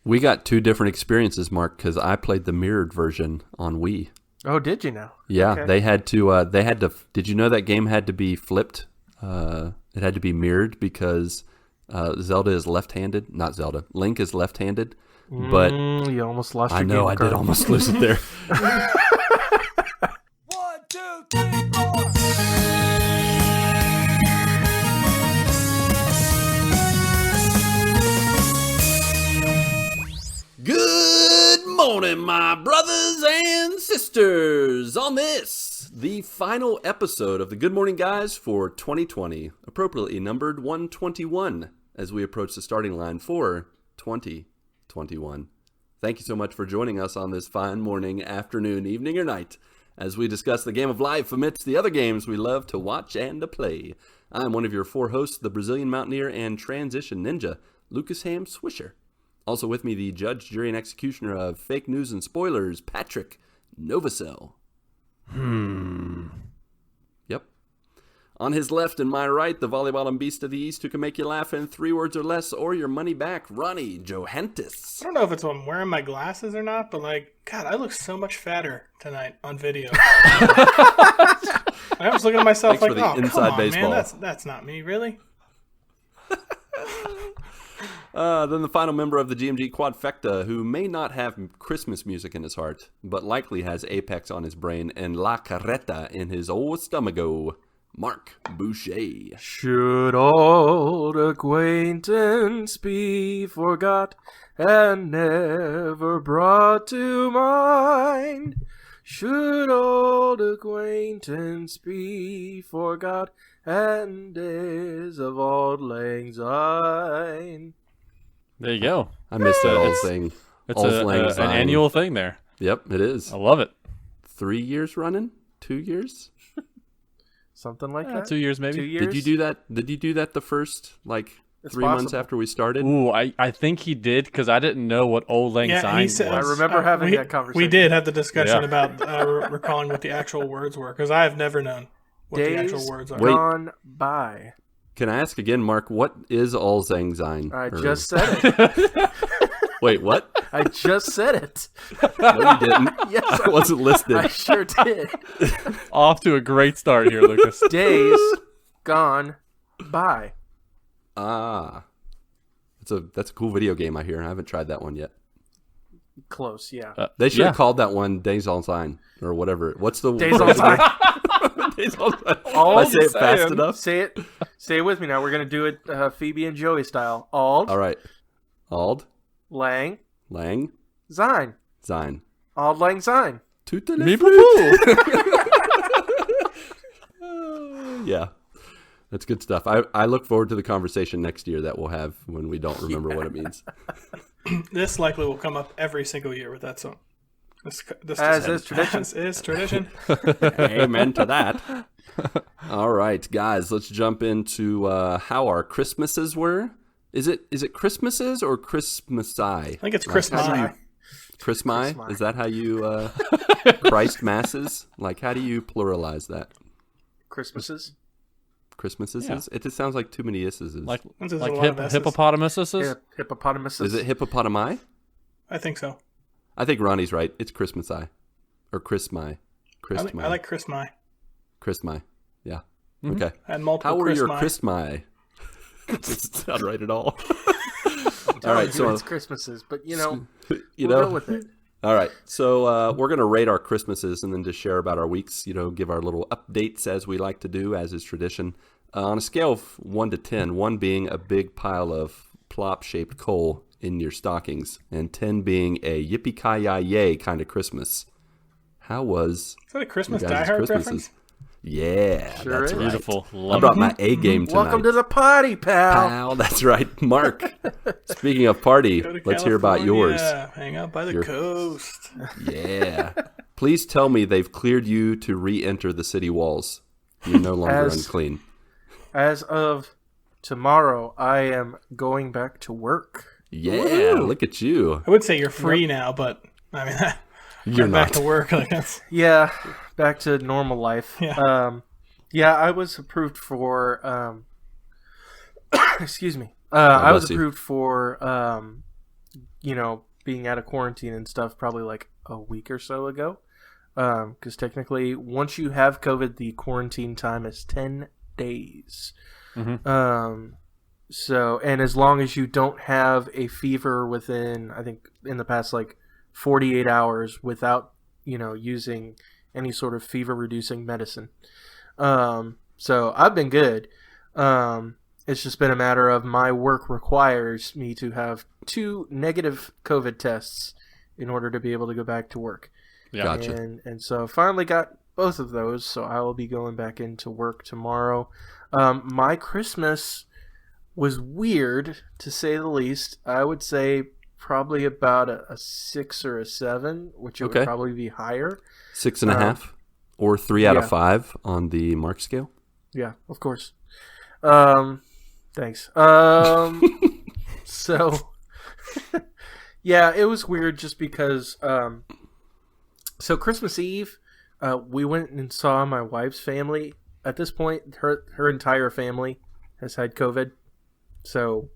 We got two different experiences, Mark, because I played the mirrored version on Wii. Oh, did you now? Yeah, Okay. they had to. Did you know that game had to be flipped? It had to be mirrored because Zelda is left-handed. Not Zelda. Link is left-handed. But you almost lost your I know game I card. did almost lose it there. 1, 2, 3, 4. Good morning, my brothers and sisters. On this, the final episode of the Good Morning Guys for 2020, appropriately numbered 121, as we approach the starting line for 2021. Thank you so much for joining us on this fine morning, afternoon, evening, or night, as we discuss the game of life amidst the other games we love to watch and to play. I'm one of your four hosts, the Brazilian Mountaineer and Transition Ninja, Lucas Ham Swisher. Also with me, the judge, jury, and executioner of fake news and spoilers, Patrick Novosel. Yep. On his left and my right, the volleyball and beast of the east who can make you laugh in 3 words or less or your money back, Ronnie Johantges. I don't know if it's when I'm wearing my glasses or not, but God, I look so much fatter tonight on video. I was looking at myself Thanks for like, the oh, inside come on, baseball. man, that's not me, really? Then the final member of the GMG Quadfecta, who may not have Christmas music in his heart, but likely has Apex on his brain and La Carreta in his old stomacho, Marc Boucher. Should old acquaintance be forgot and never brought to mind? Should old acquaintance be forgot and days of auld lang syne? There you go. I missed that old thing. It's Auld an lang syne. annual thing there. Yep, it is. I love it. 3 years running? 2 years? Something like Yeah, that? 2 years maybe. 2 years? Did you do that? Did you do that the first, It's 3 months possible. after we started? Ooh, I think he did because I didn't know what Old Lang Syne he was. said, I remember having that conversation. We did have the discussion Yeah. about recalling what the actual words were, because I have never known what the Days actual words are. Wait. gone by. Can I ask again, Mark, what is Auld Lang Syne? I Or- just said it. Wait, what? I just said it. No, you didn't. Yes, I wasn't listed. I sure did. Off to a great start here, Lucas. Days gone by. Ah. That's a cool video game, I hear. I haven't tried that one yet. Close, yeah. They should Yeah. have called that one Days All Sign or whatever. What's the Days on time. Days All Sign. All I say it fast saying. enough. Say it with me now. We're gonna do it Phoebe and Joey style. Auld All right. Auld lang Lang syne. Syne. Auld lang syne. Tootele Yeah. That's good stuff. I look forward to the conversation next year that we'll have when we don't remember what it means. This likely will come up every single year with that song. This As is tradition. As is tradition. Amen to that. All right, guys, let's jump into how our Christmases were. Is it Christmases or Christmasai? I think it's Christmas. Christmas? Christmas. Is that how you Christ masses? Like, how do you pluralize that? Christmases. Christmases? Yeah. It just sounds like too many isses. Like There's a like lot of S's. hippopotamuses? Hippopotamuses. Is it hippopotami? I think so. I think Ronnie's right. It's Christmasai. Or Christmi. I like Christmas. Christmi. Yeah. Okay. I had multiple How were your Christmas. Christmi? Doesn't sound right at all. All right, so it's Christmases, but you we'll know, go with it. all right. So we're gonna rate our Christmases and then just share about our weeks. Give our little updates as we like to do, as is tradition. On a scale of 1 to 10, 1 being a big pile of plop-shaped coal in your stockings, and 10 being a yippee-ki-yay kind of Christmas. How was Is that a Christmas your Die guys' Hard Christmases? reference? Yeah, Sure that's is. right. Beautiful. I Love brought my A game tonight. Welcome to the party, pal. Pal, that's right. Mark, speaking of party, Go to let's hear about yours. California, hang out by the Your- coast. Yeah. Please tell me they've cleared you to re-enter the city walls. You're no longer As- unclean. As of tomorrow, I am going back to work. Yeah, look at you. I would say you're free now, but I mean, You're back not. to work. Like that's Yeah, back to normal life. Yeah. Yeah, I was approved for. Excuse me. I was bless you. approved for being out of quarantine and stuff probably like a week or so ago. Because technically, once you have COVID, the quarantine time is 10 days. Mm-hmm. So, and as long as you don't have a fever within, I think in the past, like 48 hours without, using any sort of fever reducing medicine. So I've been good. It's just been a matter of my work requires me to have 2 negative COVID tests in order to be able to go back to work. Yeah. Gotcha. And so I finally got both of those, so I will be going back into work tomorrow. My Christmas was weird, to say the least. I would say probably about a 6 or a 7, which it would probably be higher. 6.5 or 3 out of 5 on the Mark scale. Yeah, of course. Thanks. So, yeah, it was weird just because. So Christmas Eve, we went and saw my wife's family. At this point, her entire family has had COVID, so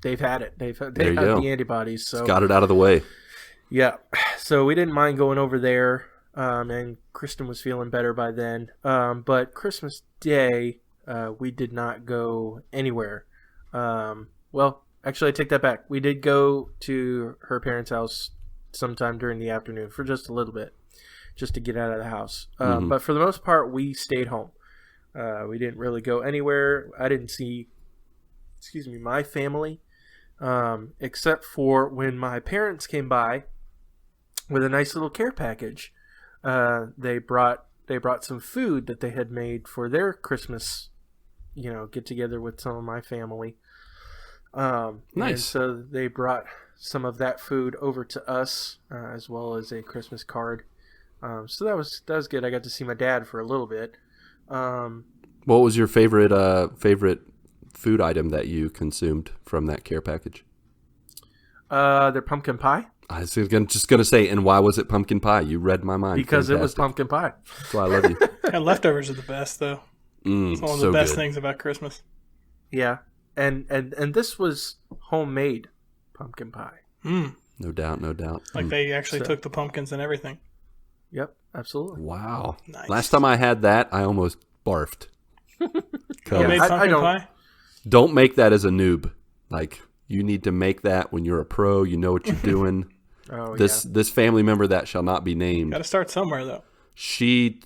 they've had it. They've had the antibodies. So it's got it out of the way. Yeah, so we didn't mind going over there, and Kristen was feeling better by then. But Christmas Day, we did not go anywhere. Well, actually, I take that back. We did go to her parents' house sometime during the afternoon for just a little bit, just to get out of the house. But for the most part, we stayed home. We didn't really go anywhere. I didn't see, my family, except for when my parents came by with a nice little care package. They brought some food that they had made for their Christmas, get together with some of my family. Nice. And so they brought some of that food over to us, as well as a Christmas card. So that was good. I got to see my dad for a little bit. What was your favorite food item that you consumed from that care package? Their pumpkin pie. I was just gonna say, and why was it pumpkin pie? You read my mind. Because Fantastic. it was pumpkin pie. That's why I love you. Yeah, leftovers are the best, though. It's one of the best things about Christmas. Yeah, and this was homemade pumpkin pie. No doubt. Like they actually took the pumpkins and everything. Yep, absolutely. Wow. Nice. Last time I had that, I almost barfed. Homemade pumpkin pie? Don't make that as a noob. Like, you need to make that when you're a pro. You know what you're doing. This family member that shall not be named. Got to start somewhere, though. She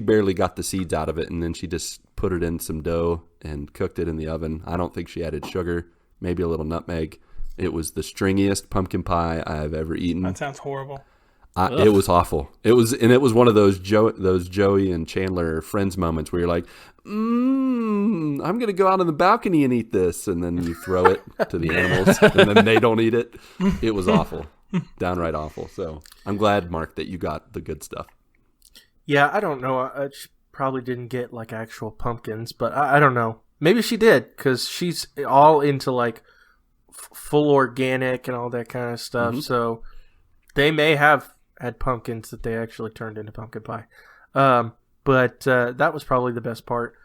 barely got the seeds out of it, and then she just put it in some dough and cooked it in the oven. I don't think she added sugar, maybe a little nutmeg. It was the stringiest pumpkin pie I've ever eaten. That sounds horrible. It was awful. It was one of those Joey and Chandler Friends moments where you're like, I'm gonna go out on the balcony and eat this, and then you throw it to the animals, and then they don't eat it. It was awful, downright awful. So I'm glad, Mark, that you got the good stuff. Yeah, I don't know. She probably didn't get like actual pumpkins, but I don't know. Maybe she did, because she's all into like full organic and all that kind of stuff. Mm-hmm. So they may have had pumpkins that they actually turned into pumpkin pie. But that was probably the best part.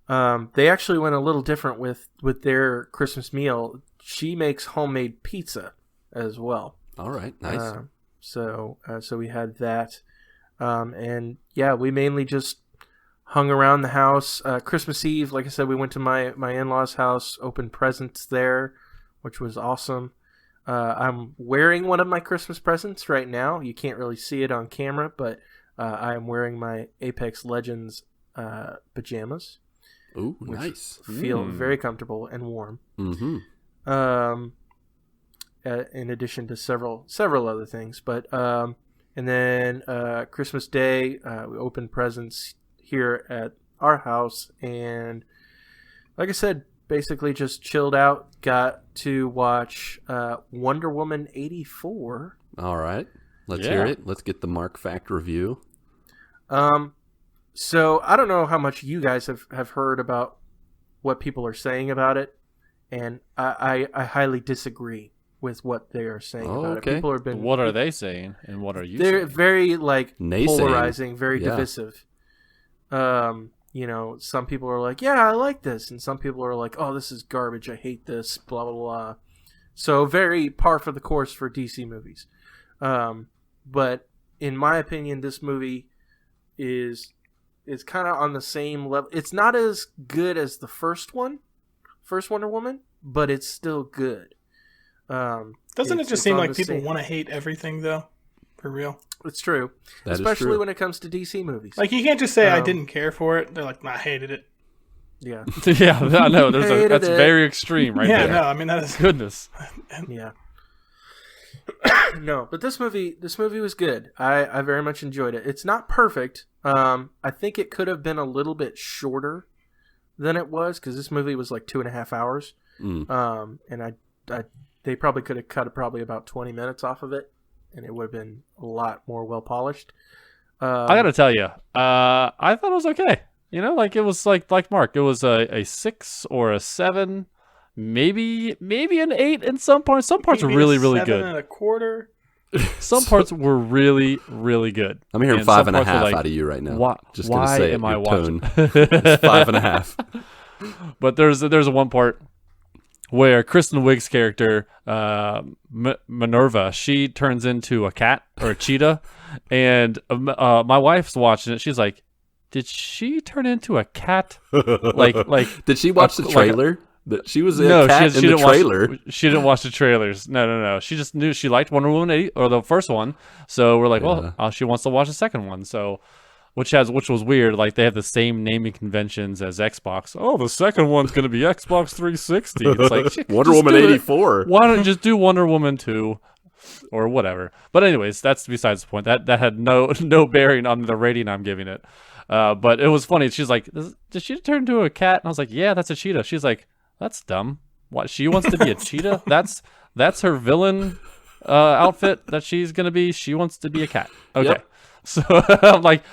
They actually went a little different with their Christmas meal. She makes homemade pizza as well. All right, nice. So we had that. And yeah, we mainly just hung around the house. Christmas Eve, like I said, we went to my in-laws' house, opened presents there, which was awesome. I'm wearing one of my Christmas presents right now. You can't really see it on camera, but I am wearing my Apex Legends pajamas. Ooh, nice. Feel very comfortable and warm. Mm-hmm. In addition to several other things, but and then Christmas Day, we opened presents here at our house, and like I said, basically just chilled out. Got to watch Wonder Woman 84. All right. Let's hear it. Let's get the Mark Fact review. So I don't know how much you guys have heard about what people are saying about it, and I highly disagree with what they are saying about it. People have been. What are they saying, and what are you they're saying? very like Naysaying. Polarizing, very divisive. Some people are like, yeah, I like this, and some people are like, oh, this is garbage, I hate this, blah blah So very par for the course for DC movies. But in my opinion, this movie is kind of on the same level. It's not as good as the first Wonder Woman, but it's still good. Doesn't it just seem like people want to hate everything, though? For real. It's true. That is Especially true. when it comes to DC movies. Like, you can't just say, I didn't care for it. They're like, nah, I hated it. Yeah. Yeah, I know. That's it. very extreme right Yeah, there. no, I mean, that is... Goodness. Yeah. No, but this movie was good. I very much enjoyed it. It's not perfect. I think it could have been a little bit shorter than it was, because this movie was like 2.5 hours. And they probably could have cut probably about 20 minutes off of it, and it would have been a lot more well polished. I gotta tell you, I thought it was okay. You know, like it was like Mark. It was a 6 or a 7, maybe an 8 in some parts. Some parts were really good. 7.25. Some parts were really good. I'm hearing And 5.5 like, out of you right now. Why, Just gonna why say am it, I your watching? tone. It's 5.5. But there's one part where Kristen Wiig's character, Minerva, she turns into a cat or a cheetah, and my wife's watching it. She's like, "Did she turn into a cat?" Like Did she watch the trailer? That she was a no, cat in the trailer. She didn't watch the trailers. No. She just knew she liked Wonder Woman 80, or the first one. So we're like, well, she wants to watch the second one. So, which was weird. Like they have the same naming conventions as Xbox. Oh, the second one's going to be Xbox 360. It's like Wonder Woman 84. Why don't you just do Wonder Woman 2 or whatever? But anyways, that's besides the point. That had no bearing on the rating I'm giving it. But it was funny. She's like, did she turn into a cat? And I was like, yeah, that's a cheetah. She's like, that's dumb. What, she wants to be a cheetah? That's her villain outfit that she's gonna be. She wants to be a cat. Okay. Yep. So I'm like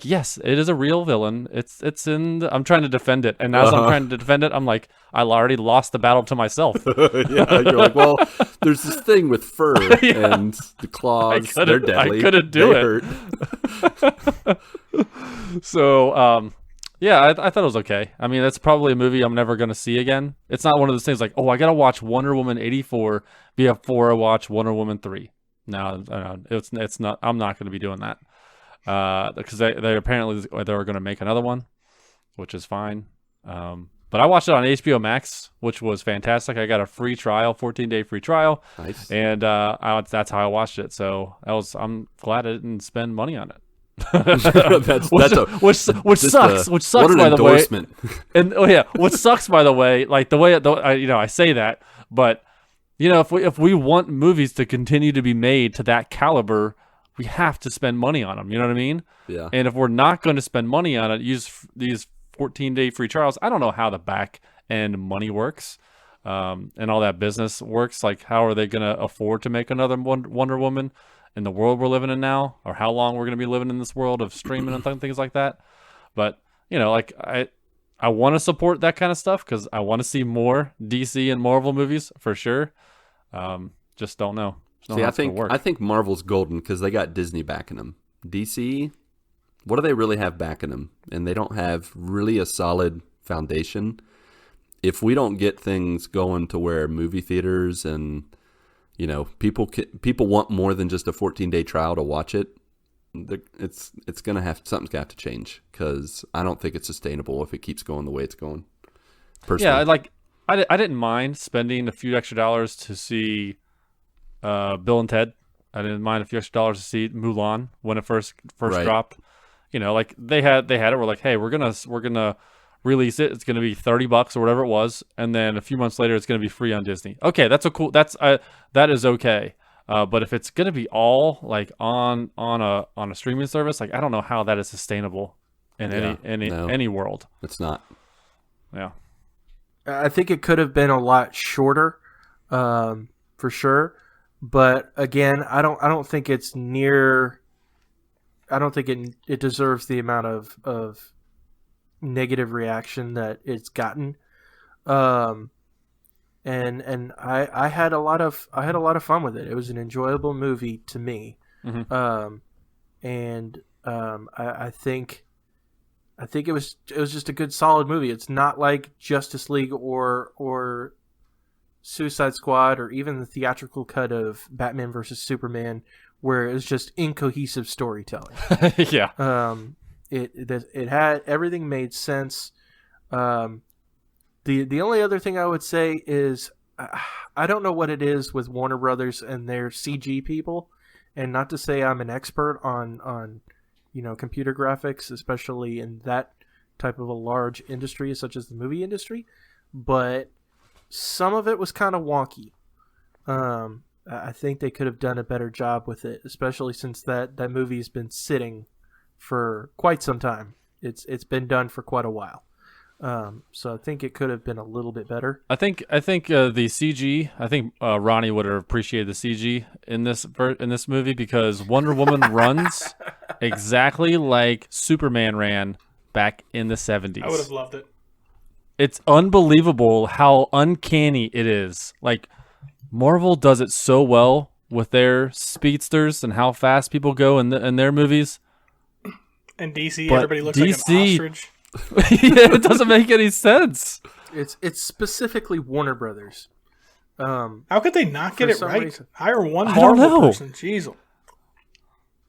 yes, it is a real villain. It's in. I'm trying to defend it, and as I'm trying to defend it, I'm like, I already lost the battle to myself. Yeah, you're like, well, there's this thing with fur and the claws. They're deadly. I couldn't do it. Hurt. So yeah, I thought it was okay. I mean, that's probably a movie I'm never going to see again. It's not one of those things like, oh, I got to watch Wonder Woman 84 before I watch Wonder Woman 3. No, it's not. I'm not going to be doing that because they apparently they were going to make another one, which is fine. But I watched it on HBO Max, which was fantastic. I got a free trial, 14-day free trial. Nice. And that's how I watched it. So I'm glad I didn't spend money on it. which sucks. What an by the endorsement. way. And what sucks by the way, like the way I say that, but if we want movies to continue to be made to that caliber, we have to spend money on them. You know what I mean? Yeah. And if we're not going to spend money on it, use these 14-day free trials. I don't know how the back end money works, and all that business works. Like, how are they going to afford to make another Wonder Woman in the world we're living in now, or how long we're going to be living in this world of streaming and things like that? But like I want to support that kind of stuff because I want to see more DC and Marvel movies for sure. Just don't know. See, I think Marvel's golden because they got Disney backing them. DC, what do they really have backing them? And they don't have really a solid foundation. If we don't get things going to where movie theaters and people want more than just a 14-day trial to watch it, it's gonna something's got to change because I don't think it's sustainable if it keeps going the way it's going. Personally. Yeah, I didn't mind spending a few extra dollars to see Bill and Ted. I didn't mind a few extra dollars to see Mulan when it first Right. dropped. Like they had it. We're like, hey, we're gonna release it. It's gonna be $30 or whatever it was, and then a few months later, it's gonna be free on Disney. Okay, that is okay. But if it's gonna be all like on a streaming service, like I don't know how that is sustainable in any world. It's not. Yeah. I think it could have been a lot shorter, for sure. But again, I don't think it's near. I don't think it deserves the amount of negative reaction that it's gotten. And I had a lot of fun with it. It was an enjoyable movie to me. Mm-hmm. I think it was just a good solid movie. It's not like Justice League or Suicide Squad or even the theatrical cut of Batman versus Superman, where it's just incohesive storytelling. Yeah. It had everything made sense. The only other thing I would say is I don't know what it is with Warner Brothers and their CG people, and not to say I'm an expert on computer graphics, especially in that type of a large industry such as the movie industry, but some of it was kind of wonky. I think they could have done a better job with it, especially since that movie's been sitting for quite some time. It's been done for quite a while. So I think it could have been a little bit better. I think the CG. I think Ronnie would have appreciated the CG in this movie because Wonder Woman runs exactly like Superman ran back in the 70s. I would have loved it. It's unbelievable how uncanny it is. Like, Marvel does it so well with their speedsters and how fast people go in their movies. And DC, But everybody looks DC like an ostrich. Yeah, it doesn't make any sense. It's specifically Warner Brothers. How could they not get For it some right? reason. Hire one I don't Marvel know. person. Jeez.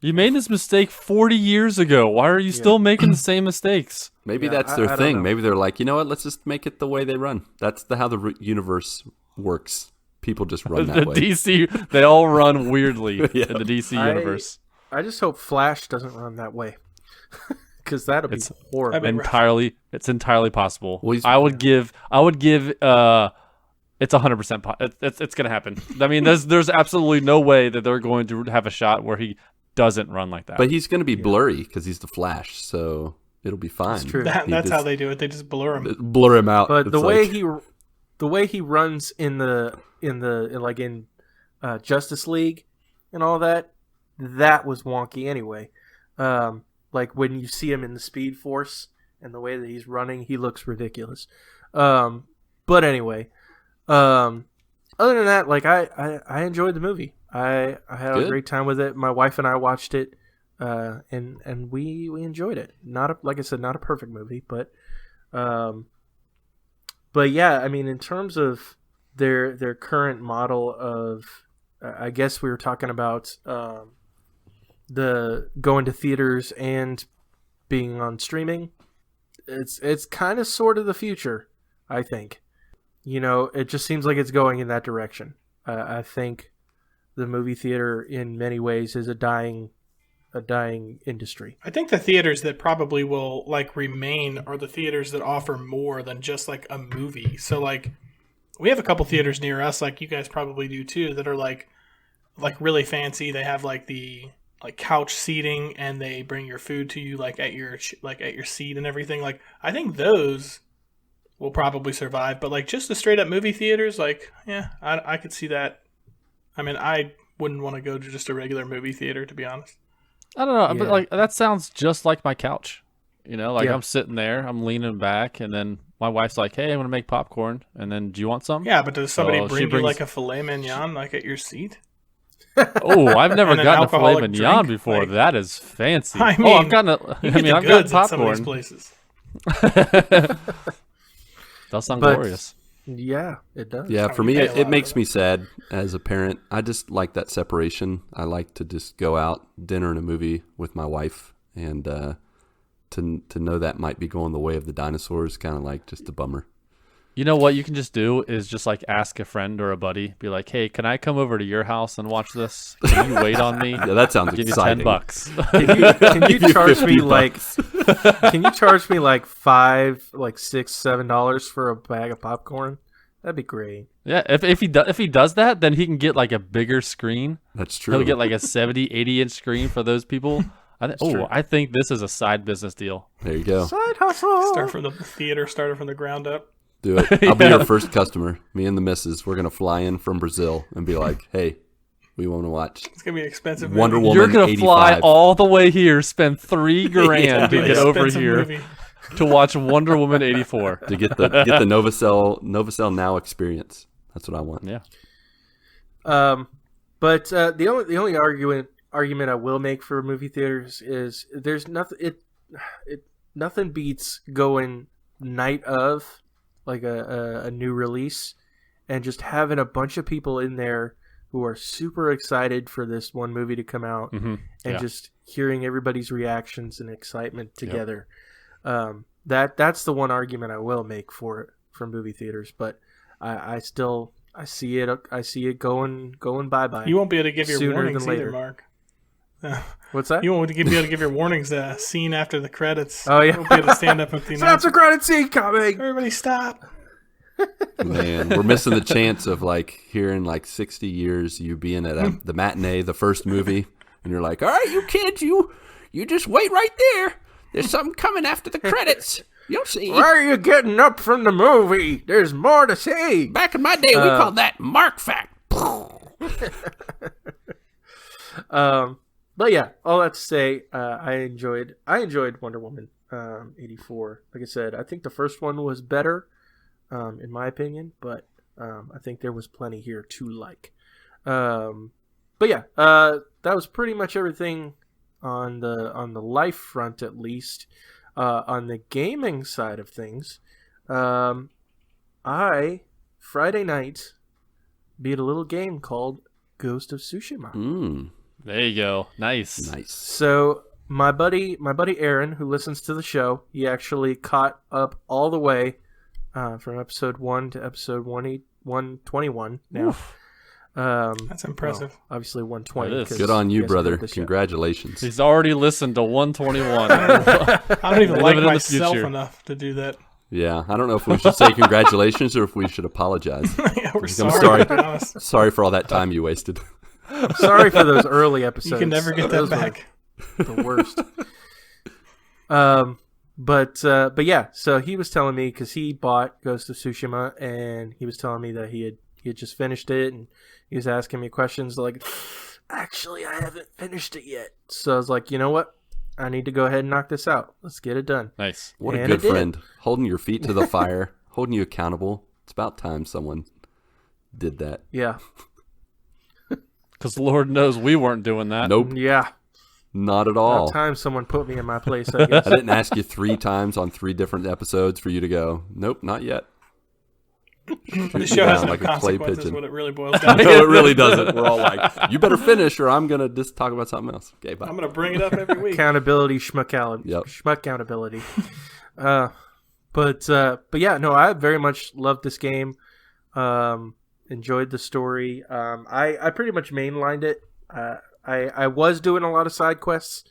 You made this mistake 40 years ago. Why are you still making the same mistakes? Maybe Yeah, that's I their don't thing. know. Maybe they're like, you know what? Let's just make it the way they run. That's how the universe works. People just run The that way. DC, they all run weirdly Yeah. in the DC universe. I just hope Flash doesn't run that way, because that'll be horrible. That'd be rough. It's entirely possible. Well, he's- I would give it's 100%. It's gonna happen. I mean, there's absolutely no way that they're going to have a shot where he doesn't run like that. But he's going to be blurry because he's the Flash, so it'll be fine. That's true. That's how they do it. They just blur him. blur him out. But It's the way he runs in Justice League and all that was wonky anyway. Like when you see him in the Speed Force and the way that he's running, he looks ridiculous. But anyway, other than that, like I enjoyed the movie. I had a Good. great time with it. My wife and I watched it, and we enjoyed it. Like I said, not a perfect movie, but yeah, I mean, in terms of their current model of, I guess we were talking about the going to theaters and being on streaming. It's kind of sort of the future, I think. It just seems like it's going in that direction. I think the movie theater, in many ways, is a dying industry. I think the theaters that probably will remain are the theaters that offer more than just like a movie. So like we have a couple theaters near us, like you guys probably do too, that are like really fancy. They have like the couch seating, and they bring your food to you at your seat and everything. Like I think those will probably survive, but like just the straight up movie theaters, I could see that. I mean, I wouldn't want to go to just a regular movie theater, to be honest. I don't know, but Yeah. like that sounds just like my couch. Yeah. I'm sitting there, I'm leaning back, and then my wife's like, "Hey, I'm gonna make popcorn," and then, "Do you want some?" Yeah, but does somebody So she bring you brings- like a filet mignon at your seat? Oh, I've never And an gotten a filet alcoholic mignon drink, before. like- That is fancy. I I've mean, gotten a. You I get mean, the I've got goods at some of these popcorn. places. Does sound But- glorious. Yeah, it does. Yeah, for me, pay a lot it for makes that. me sad as a parent. I just like that separation. I like to just go out, dinner and a movie with my wife, and to know that might be going the way of the dinosaurs, kind of like just a bummer. You know what you can just do is just like ask a friend or a buddy, be like, "Hey, can I come over to your house and watch this? Can you wait on me? Yeah, that sounds Give you exciting. $10." Can you charge me 50 like? bucks. Can you charge me like $5, $6, $7 for a bag of popcorn? That'd be great. Yeah, if he does that, then he can get like a bigger screen. That's true. He'll get like a 70, 80-inch screen for those people. true. I think this is a side business deal. There you go. Side hustle. Start from the theater, started from the ground up. Do it. I'll be your first customer. Me and the missus, we're gonna fly in from Brazil and be like, "Hey, we want to watch It's gonna be an expensive. Wonder movie. Woman." You're gonna 85. fly all the way here, spend $3 grand to Really get over expensive here movie. to watch Wonder Woman 84. to get the Novosel Now experience. That's what I want. Yeah. But the only argument I will make for movie theaters is there's nothing. Nothing beats going night of like a new release and just having a bunch of people in there who are super excited for this one movie to come out, and just hearing everybody's reactions and excitement together. That's the one argument I will make for it from movie theaters, but I see it going bye-bye. You won't be able to give your sooner warnings than either, later. Mark. What's that? You won't be able to give your warnings the scene after the credits. Oh, yeah. You won't be able to stand up with the Stop the announcer. credit scene coming! Everybody stop. Man, we're missing the chance of like hearing like 60 years you being at the matinee, the first movie, and you're like, all right, you kids, you just wait right there. There's something coming after the credits. You'll see. Why are you getting up from the movie? There's more to see. Back in my day, we called that Mark Fact. But yeah, all that to say, I enjoyed Wonder Woman 84. Like I said, I think the first one was better, in my opinion, but I think there was plenty here to like. But yeah, that was pretty much everything on the life front, at least. On the gaming side of things, I Friday night beat a little game called Ghost of Tsushima. There you go. Nice. So my buddy Aaron, who listens to the show, he actually caught up all the way from episode 1 to episode 121 now. That's impressive. Well, obviously 120. It is. 'cause Good on you, guys brother. heard the show. Congratulations. He's already listened to 121. I don't even like Living in the myself future. enough to do that. Yeah, I don't know if we should say congratulations or if we should apologize. Yeah, we're I'm sorry. sorry. To be honest. Sorry for all that time you wasted. I'm sorry for those early episodes. You can never get that Those were back. the worst. But yeah, so he was telling me, because he bought Ghost of Tsushima, and he was telling me that he had just finished it, and he was asking me questions like, actually, I haven't finished it yet. So I was like, you know what? I need to go ahead and knock this out. Let's get it done. Nice. What a And good it did. friend. Holding your feet to the fire, holding you accountable. It's about time someone did that. Yeah. Because Lord knows we weren't doing that. Nope, Yeah. not at About all. time someone put me in my place, I guess. I didn't ask you 3 times on 3 different episodes for you to go, nope, not yet. The show has down no like a clay consequences. pigeon. What it really boils down to. No, it really doesn't. We're all like, you better finish or I'm going to just talk about something else. Okay, bye. I'm gonna bring it up every week. Accountability, schmuckability. Yep. Schmuckability. But yeah, no, I very much loved this game. Enjoyed the story. I pretty much mainlined it. I was doing a lot of side quests,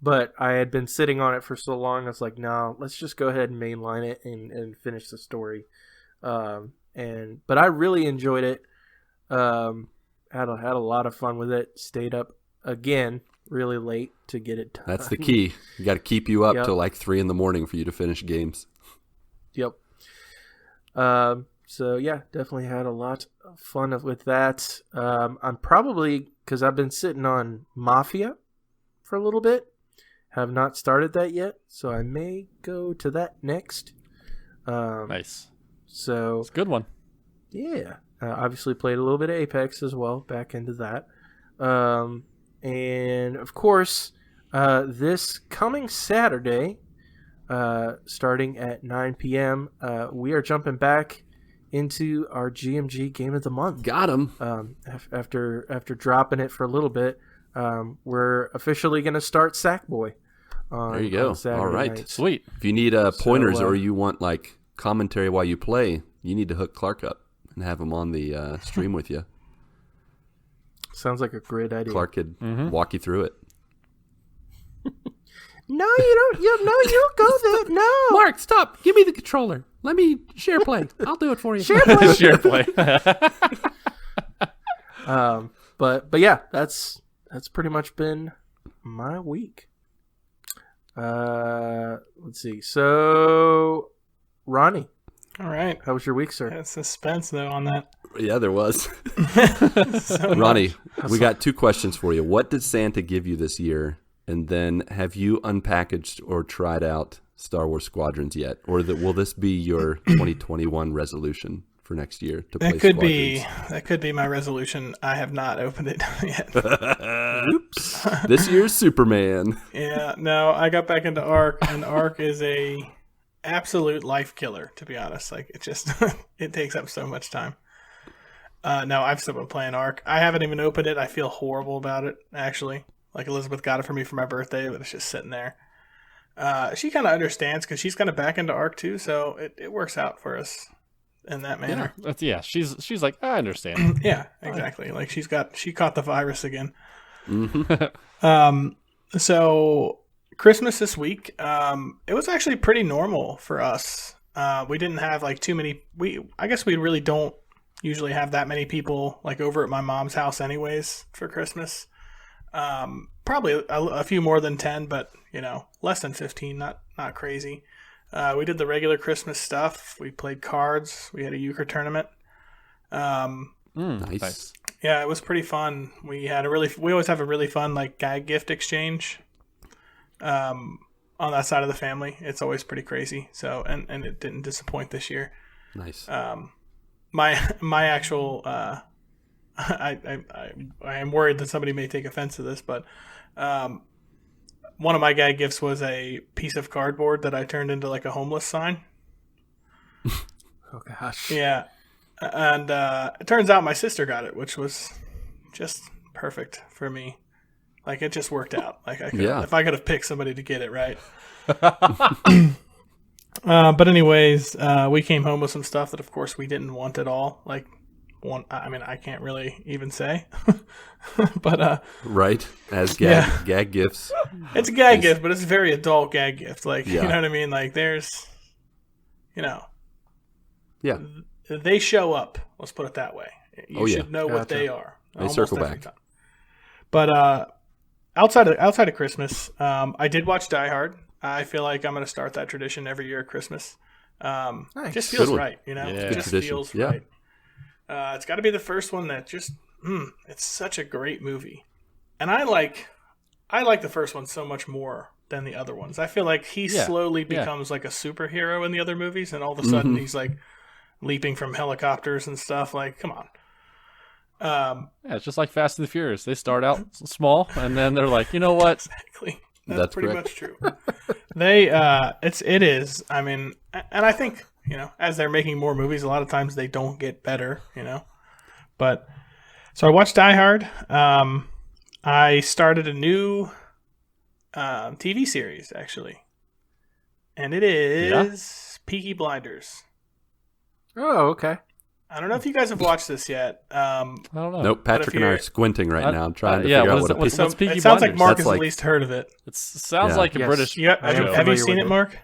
but I had been sitting on it for so long. I was like, no, let's just go ahead and mainline it and finish the story. But I really enjoyed it. Had a lot of fun with it. Stayed up again really late to get it done. That's the key. You got to keep you up Yep. till like 3 a.m. for you to finish games. Yep. So yeah, definitely had a lot of fun with that. I'm probably, because I've been sitting on Mafia for a little bit, have not started that yet, so I may go to that next. Nice. So It's a good one. yeah, obviously played a little bit of Apex as well, back into that. And of course, this coming Saturday, starting at 9 p.m., we are jumping back into our GMG Game of the Month. Got him. After dropping it for a little bit, we're officially going to start Sackboy. There you go. On Saturday All right. nights. Sweet. If you need pointers So, or you want like commentary while you play, you need to hook Clark up and have him on the stream with you. Sounds like a great idea. Clark could walk you through it. No, you don't. You go there. No. Mark, stop. Give me the controller. Let me share play. I'll do it for you. Share play. But yeah, that's pretty much been my week. Let's see. So, Ronnie, All right. how was your week, sir? Got suspense though on that. Yeah, there was. So Ronnie, we got 2 questions for you. What did Santa give you this year? And then have you unpackaged or tried out Star Wars Squadrons yet? Or will this be your 2021 resolution for next year to play that could be my resolution. I have not opened it yet. Squadrons? Oops. This year's Superman. Yeah, no, I got back into Ark, and Ark is a absolute life killer, to be honest. Like, it just it takes up so much time. No, I've still been playing Ark. I haven't even opened it. I feel horrible about it, actually. Like, Elizabeth got it for me for my birthday, but it's just sitting there. She kind of understands because she's kind of back into Ark too, so it works out for us in that manner. She's like, I understand. Yeah, exactly. Like she caught the virus again. Mm-hmm. So Christmas this week, it was actually pretty normal for us. We didn't have like too many. I guess we really don't usually have that many people like over at my mom's house, anyways, for Christmas. Probably a few more than 10, but less than 15. Not crazy. We did the regular Christmas stuff. We played cards. We had a euchre tournament. Nice. Yeah, it was pretty fun. We always have a really fun like gag gift exchange. On that side of the family, it's always pretty crazy. So and it didn't disappoint this year. Nice. My actual I am worried that somebody may take offense to this, but one of my gag gifts was a piece of cardboard that I turned into like a homeless sign. Oh gosh. Yeah. And it turns out my sister got it, which was just perfect for me. Like, it just worked out. Like, if I could have picked somebody to get it, right? But anyways, we came home with some stuff that, of course, we didn't want at all. Like, I can't really even say. But right, as gag gifts. It's a gag gift, but it's a very adult gag gift. Like, Yeah. you know what I mean? Like, there's, Yeah. they show up. Let's put it that way. You should know what Gotcha. they are. They circle back. Time. But outside of Christmas, I did watch Die Hard. I feel like I'm going to start that tradition every year at Christmas. Nice. It just feels Good one. right, Yeah. It Good just tradition. feels Yeah. right. It's got to be the first one that just, it's such a great movie. And I like the first one so much more than the other ones. I feel like he slowly becomes like a superhero in the other movies, and all of a sudden he's like leaping from helicopters and stuff. Like, come on. Yeah, it's just like Fast and the Furious. They start out small, and then they're like, you know what? Exactly. That's pretty correct. much true. It is. I mean, and I think, as they're making more movies, a lot of times they don't get better, But so I watched Die Hard. I started a new TV series actually, and it is Peaky Blinders. Oh, okay. I don't know if you guys have watched this yet. I don't know. Nope, Patrick and I are squinting right now, trying to yeah, figure out what is what it- a piece what's Peaky it sounds like Blinders? Mark That's has like- at least heard of it. It sounds Yeah. like a Yes. British. Yeah, I am have you familiar seen with it, it. Mark?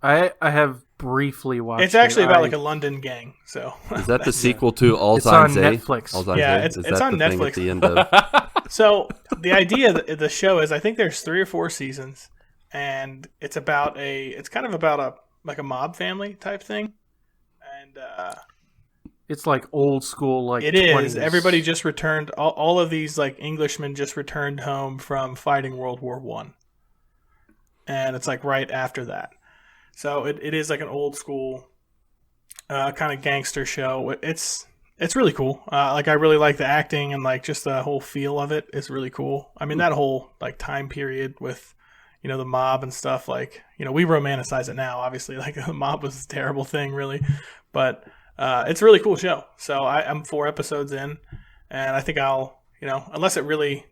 I have briefly watched. It's actually it. about like a London gang. So Is that the sequel to All It's on Zayn? Netflix. All Zayn Yeah, Zayn? it's Is that on the thing Netflix. at the end of? So the idea of the show is, I think there's 3 or 4 seasons, and it's kind of about a mob family type thing, and It's like old school, like it is. 20s. Everybody just returned. All of these like Englishmen just returned home from fighting World War I, and it's like right after that. So it is like an old school kind of gangster show. It's really cool. Like, I really like the acting, and like just the whole feel of it is really cool. I mean, that whole like time period with, the mob and stuff, like, we romanticize it now, obviously, like the mob was a terrible thing really, but it's a really cool show. So I'm 4 episodes in, and I think I'll, unless it really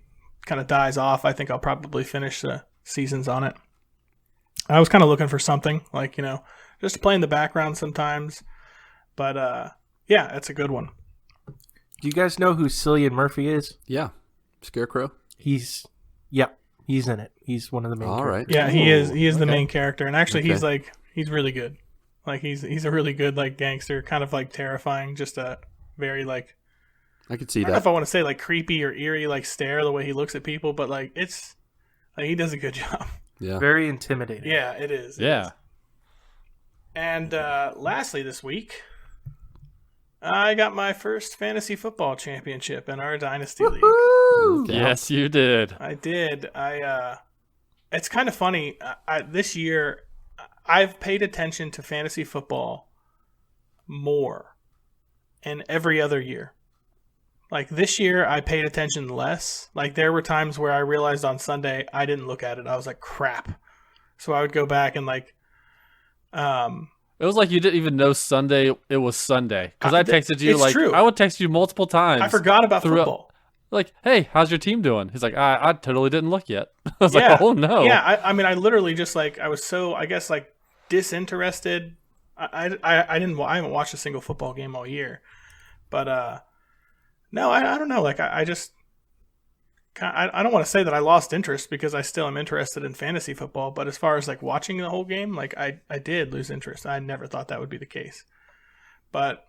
kind of dies off, I think I'll probably finish the seasons on it. I was kind of looking for something like, just to play in the background sometimes, but yeah, it's a good one. Do you guys know who Cillian Murphy is? Yeah, Scarecrow. He's in it. He's one of the main. All right. Yeah, he is the okay. main character, and actually Okay. he's really good. Like, he's a really good like gangster, kind of like terrifying, just a very like, I could see I don't know if that. I want to say like creepy or eerie like stare the way he looks at people, but like it's like he does a good job. Yeah. Very intimidating. Yeah, it is. It Yeah. is. And lastly, this week, I got my first fantasy football championship in our dynasty league. Woo! Yes, you did. I did. It's kind of funny. This year, I've paid attention to fantasy football more than every other year. Like, this year, I paid attention less. Like, there were times where I realized on Sunday I didn't look at it. I was like, crap. So I would go back and like It was like you didn't even know Sunday. It was Sunday because I texted you it's true. I would text you multiple times. I forgot about football. Like, hey, how's your team doing? He's like, I totally didn't look yet. I was Yeah. like, oh no. Yeah, I mean, I literally just like I was so I guess like disinterested. I haven't watched a single football game all year, but no, I don't know. Like I just I don't want to say that I lost interest because I still am interested in fantasy football. But as far as like watching the whole game, like I did lose interest. I never thought that would be the case, but.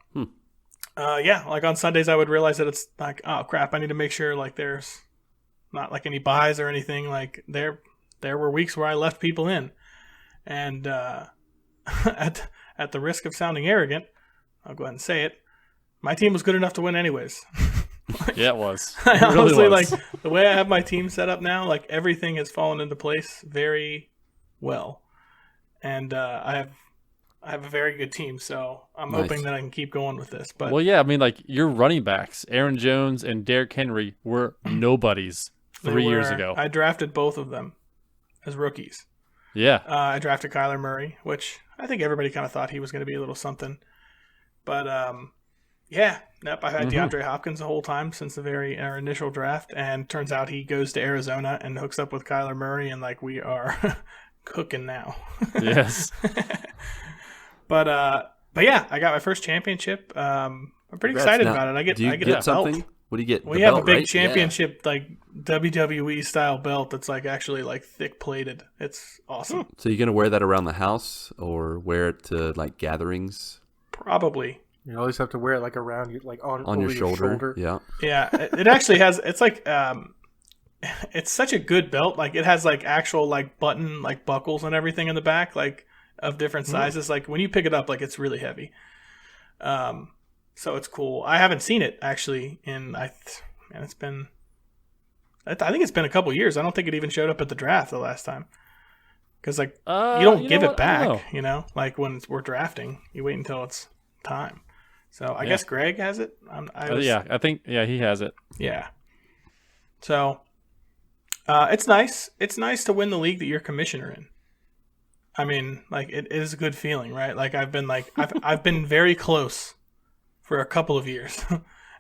Yeah, like on Sundays I would realize that it's like, oh crap, I need to make sure like there's not like any buys or anything. Like there were weeks where I left people in, and at the risk of sounding arrogant, I'll go ahead and say it. My team was good enough to win anyways. Yeah, it was. I It really honestly was. like the way I have my team set up now. Like everything has fallen into place very well, and I have a very good team, so I'm Nice. hoping that I can keep going with this. But Well, yeah, I mean, like your running backs, Aaron Jones and Derrick Henry, were nobodies they 3 years were- ago. I drafted both of them as rookies. Yeah, I drafted Kyler Murray, which I think everybody kind of thought he was going to be a little something. But yeah, nope, I had DeAndre Hopkins the whole time since our initial draft, and turns out he goes to Arizona and hooks up with Kyler Murray, and like we are cooking now. yes. But yeah, I got my first championship. I'm pretty excited Now, about it. I get do you a get belt. something? What do you get? We The have belt, a big right? championship, like WWE style belt that's like actually like thick plated. It's awesome. Yeah. So you're gonna wear that around the house or wear it to like gatherings Probably. You always have to wear it like around you, like on on your over shoulder? Yeah. Yeah, it actually has. It's like it's such a good belt. Like it has like actual like button like buckles and everything in the back, like of different sizes. Like when you pick it up, like it's really heavy. So it's cool. I haven't seen it actually it's been. I think it's been a couple years. I don't think it even showed up at the draft the last time. Because like you don't give it back, you know. Like when we're drafting, you wait until it's time. So I guess Greg has it. I think he has it. Yeah. So it's nice. It's nice to win the league that you're commissioner in. I mean, like it is a good feeling, right? Like I've been very close for a couple of years,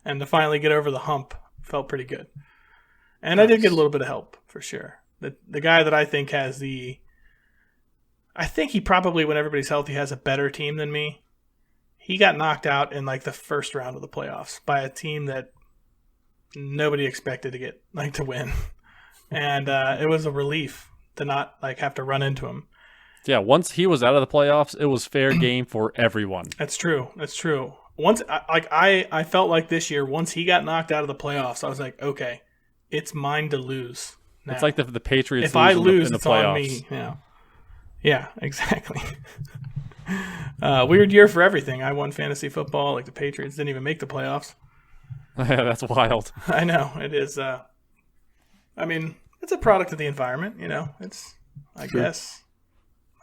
and to finally get over the hump felt pretty good. And I did get a little bit of help for sure. The guy that I think I think he probably, when everybody's healthy, has a better team than me. He got knocked out in like the first round of the playoffs by a team that nobody expected to win, and it was a relief to not like have to run into him. Yeah, once he was out of the playoffs, it was fair game for everyone. That's true. Once I felt like this year, once he got knocked out of the playoffs, I was like, okay, it's mine to lose. Now. It's like the Patriots. If I lose, in the it's playoffs. on me. Yeah, exactly. Weird year for everything. I won fantasy football. Like the Patriots didn't even make the playoffs. Yeah, that's wild. I know it is. I mean, it's a product of the environment. You know, I guess.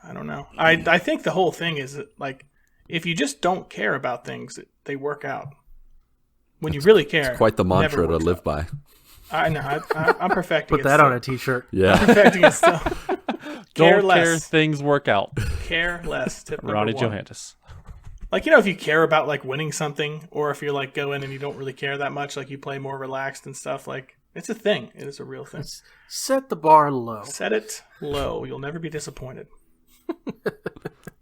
I don't know. I think the whole thing is that, like, if you just don't care about things, they work out. When you really care, It's quite the it never mantra to works live out. by. I know. I'm perfecting Put it that still. on a t-shirt. Yeah. Perfecting it still. Care Don't care, less. things work out. Care less. Tip number Ronnie one. Johantges. Like, you know, if you care about like winning something, or if you're like go in and you don't really care that much, like you play more relaxed and stuff, like it's a thing. It is a real thing. Set the bar low. Set it low. You'll never be disappointed.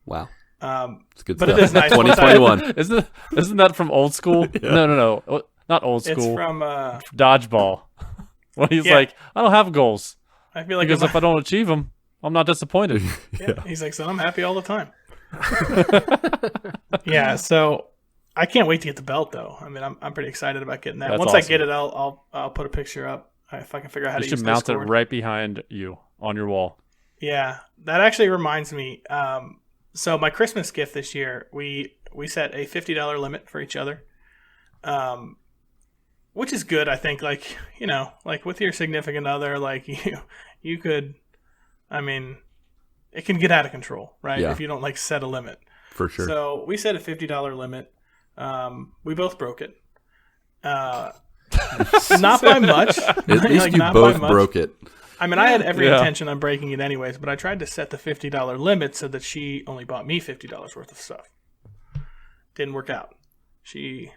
Wow. It's good But stuff. it is nice. 2021. Isn't that from old school? No. Not old It's school. from Dodgeball. When he's Yeah. like, I don't have goals. I feel like Because if I don't achieve them, I'm not disappointed. yeah. He's like, so I'm happy all the time. Yeah, so I can't wait to get the belt though. I mean, I'm pretty excited about getting that. That's Once I awesome. get it, I'll put a picture up if I can figure out how You to should use mount it Discord. right behind you on your wall. Yeah, that actually reminds me. So my Christmas gift this year, we set a $50 limit for each other, which is good. I think, like, you know, like with your significant other, like you could, I mean, it can get out of control, right? Yeah. If you don't like set a limit. For sure. So we set a $50 limit. We both broke it. Not by much. At least Like, you not by both much. broke it. I mean, I had every Yeah. intention on breaking it anyways, but I tried to set the $50 limit so that she only bought me $50 worth of stuff. Didn't work out. She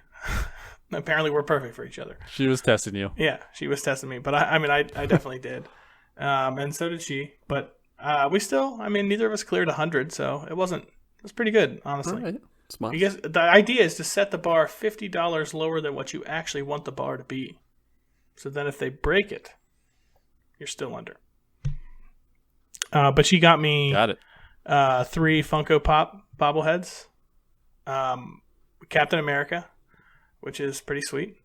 apparently we're perfect for each other. She was testing you. Yeah, she was testing me, but I definitely did, and so did she. But we still, neither of us cleared 100, so it was pretty good, honestly. All right. Smart. I guess the idea is to set the bar $50 lower than what you actually want the bar to be. So then if they break it, you're still under. But she got me Got it. 3 Funko Pop bobbleheads. Captain America, which is pretty sweet.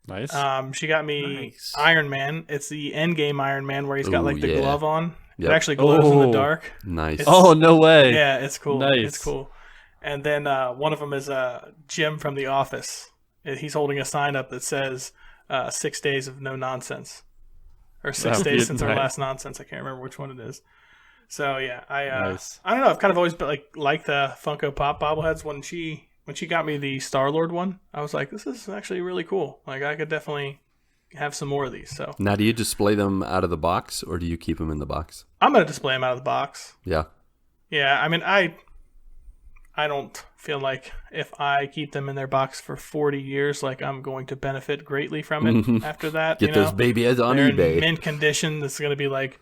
Nice. She got me Nice. Iron Man. It's the Endgame Iron Man where he's got Ooh, like the yeah. glove on. Yep. It actually glows in the Oh. dark. Nice. It's- Oh, no way. Yeah, it's cool. Nice. It's cool. And then one of them is Jim from The Office. He's holding a sign up that says 6 days of no nonsense. Or 6 That'd days be since our nice. last nonsense. I can't remember which one it is. So yeah, Nice. I don't know. I've kind of always been like the Funko Pop bobbleheads. When she got me the Star-Lord one, I was like, this is actually really cool. Like I could definitely have some more of these. So Now, do you display them out of the box, or do you keep them in the box? I'm gonna display them out of the box. Yeah. Yeah, I don't feel like if I keep them in their box for 40 years, like I'm going to benefit greatly from it after that. Get those baby heads on They're eBay. in mint condition. That's going to be like,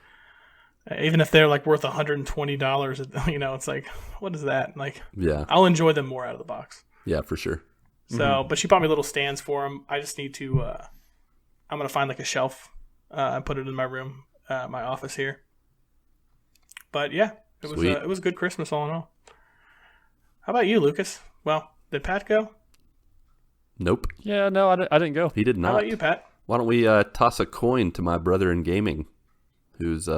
even if they're like worth $120, it's like, what is that? Like, Yeah. I'll enjoy them more out of the box. Yeah, for sure. So, but she bought me little stands for them. I just need to, I'm going to find like a shelf and put it in my room, my office here. But yeah, Sweet. it was a good Christmas all in all. How about you, Lucas? Well, did Pat go? Nope. Yeah, no, I didn't go. He did How not. about you, Pat? Why don't we toss a coin to my brother in gaming, who's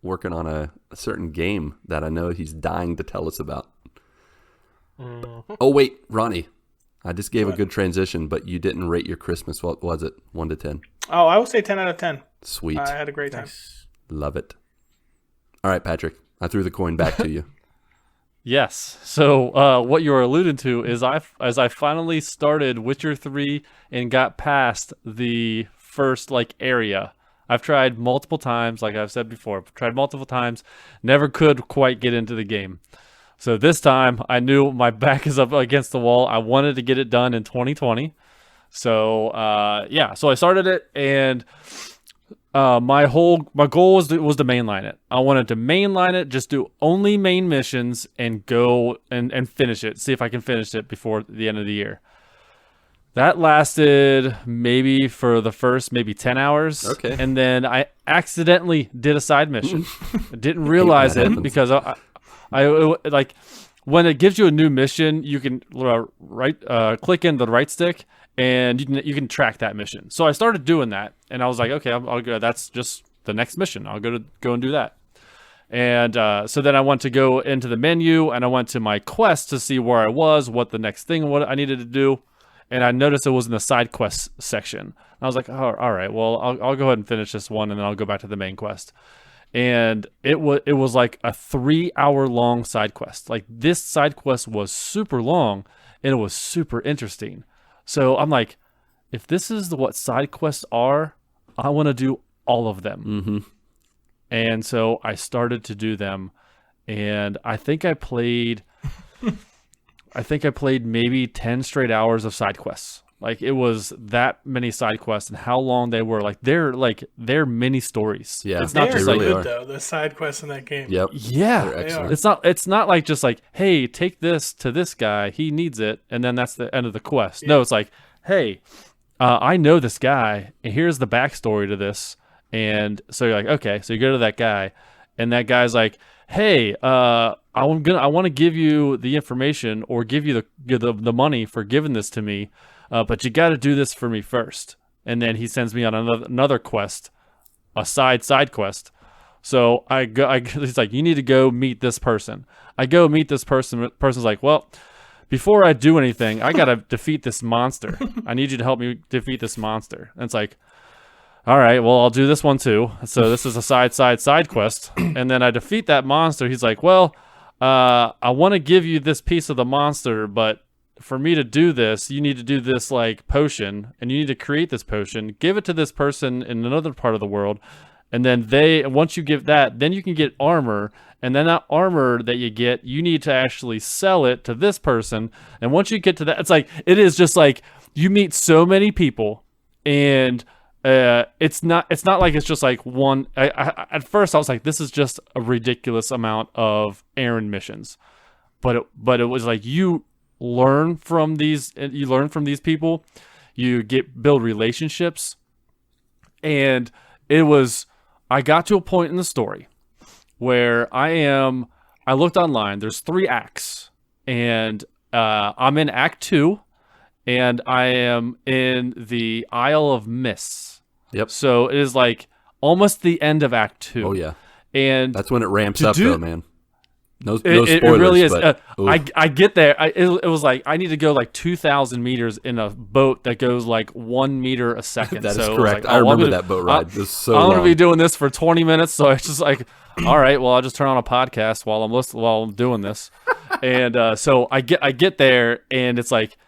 working on a certain game that I know he's dying to tell us about. Oh, wait, Ronnie. I just gave a good transition, but you didn't rate your Christmas. What was it? 1 to 10. Oh, I would say 10 out of 10. Sweet. I had a great time. Love it. All right, Patrick. I threw the coin back to you. Yes. So what you're alluding to is as I finally started Witcher 3 and got past the first area. I've tried multiple times, like I've said before, never could quite get into the game. So this time I knew my back is up against the wall. I wanted to get it done in 2020. So so I started it, and my goal was to mainline it. I wanted to mainline it, just do only main missions, and go and finish it. See if I can finish it before the end of the year. That lasted maybe for the first 10 hours. Okay. And then I accidentally did a side mission. I didn't realize that it happens. because I like when it gives you a new mission, you can click in the right stick, and you can track that mission. So I started doing that, and I was like, okay, I'll go. That's just the next mission. I'll go and do that. And so then I went to go into the menu, and I went to my quest to see where I was, what the next thing, what I needed to do, and I noticed it was in the side quest section. And I was like, oh, all right, well, I'll go ahead and finish this one, and then I'll go back to the main quest. And it was like a 3-hour long side quest. Like, this side quest was super long, and it was super interesting. So I'm like, if this is what side quests are, I want to do all of them. Mm-hmm. And so I started to do them, and I think I played maybe 10 straight hours of side quests. Like, it was that many side quests, and how long they were. They're mini stories. Yeah, it's not They just are really good, are. though, the side quests in that game. Yep. yeah. They're excellent. It's not like just like, hey, take this to this guy, he needs it, and then that's the end of the quest. No, it's like, hey, I know this guy, and here's the backstory to this. And so you're like, okay, so you go to that guy, and that guy's like, hey, I want to give you the information, or give you the money for giving this to me, but you got to do this for me first. And then he sends me on another quest, a side quest. So he's like, you need to go meet this person. I go meet this person. The person's like, well, before I do anything, I got to defeat this monster. I need you to help me defeat this monster. And it's like, all right, well, I'll do this one too. So this is a side quest. And then I defeat that monster. He's like, well, I want to give you this piece of the monster, but for me to do this, you need to do this potion, and you need to create this potion, give it to this person in another part of the world, And then once you give that, then you can get armor. And then that armor that you get, you need to actually sell it to this person. And once you get to that, it is just like you meet so many people, and it's not like it's just like one. At first I was like, this is just a ridiculous amount of errand missions, but it was like you learn from these people, you build relationships, and I got to a point in the story where I looked online. There's 3 acts, and I'm in Act 2, and I am in the Isle of Mists. Yep. So it is like almost the end of Act 2. Oh yeah. And that's when it ramps up, though, man. No it spoilers. Really is. But, I get there. It was like I need to go like 2,000 meters in a boat that goes like 1 meter a second. That is so correct. Like, I remember that boat ride. It was so I'm long. going to be doing this for 20 minutes, so it's just like, all right, well, I'll just turn on a podcast while I'm doing this. And so I get there, and it's like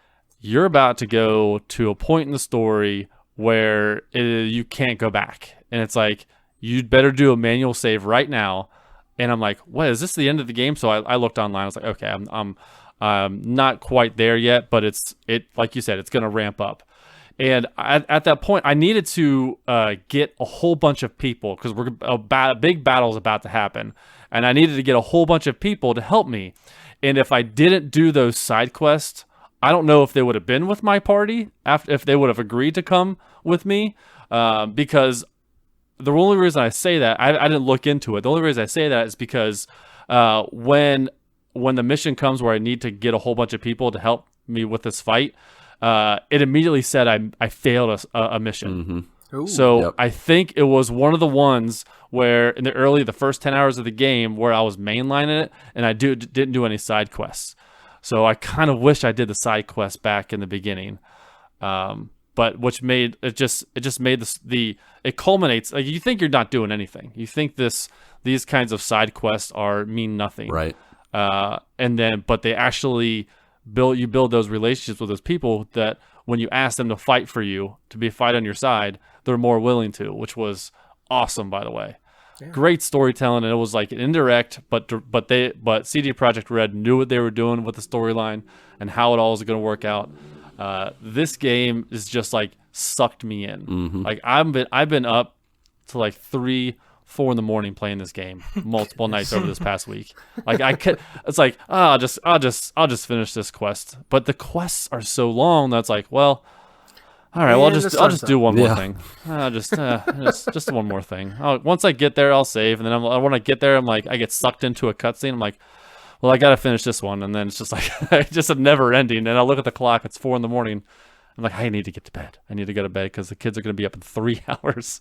you're about to go to a point in the story where you can't go back, and it's like you'd better do a manual save right now. And I'm like, what, is this the end of the game? So I looked online. I was like, okay, I'm not quite there yet, but it like you said, it's going to ramp up. And at that point, I needed to get a whole bunch of people, because a big battle is about to happen, and I needed to get a whole bunch of people to help me. And if I didn't do those side quests, I don't know if they would have been with my party, if they would have agreed to come with me, because the only reason I say that, I didn't look into it. The only reason I say that is because when the mission comes where I need to get a whole bunch of people to help me with this fight, it immediately said I failed a mission. Mm-hmm. So Yep. I think it was one of the ones where in the first 10 hours of the game where I was mainlining it, and I didn't do any side quests. So I kind of wish I did the side quests back in the beginning. But which made it just made it culminates, like, you think you're not doing anything. You think these kinds of side quests mean nothing. Right. But they actually build those relationships with those people that when you ask them to fight for you, to fight on your side, they're more willing to, which was awesome, by the way. Yeah. Great storytelling, and it was like an indirect, but CD Projekt Red knew what they were doing with the storyline and how it all was going to work out. This game is just like sucked me in. Mm-hmm. Like I've been up to like 3-4 in the morning playing this game multiple nights over this past week. Like it's like, I'll just finish this quest. But the quests are so long that's like, well, all right, well, I'll just do one more thing. Just one more thing. Once I get there, I'll save, and then when I get there, I'm like, I get sucked into a cutscene. I'm like, well, I got to finish this one. And then it's just like, just a never ending. And I look at the clock, it's 4 a.m. I'm like, I need to get to bed. I need to go to bed because the kids are going to be up in 3 hours.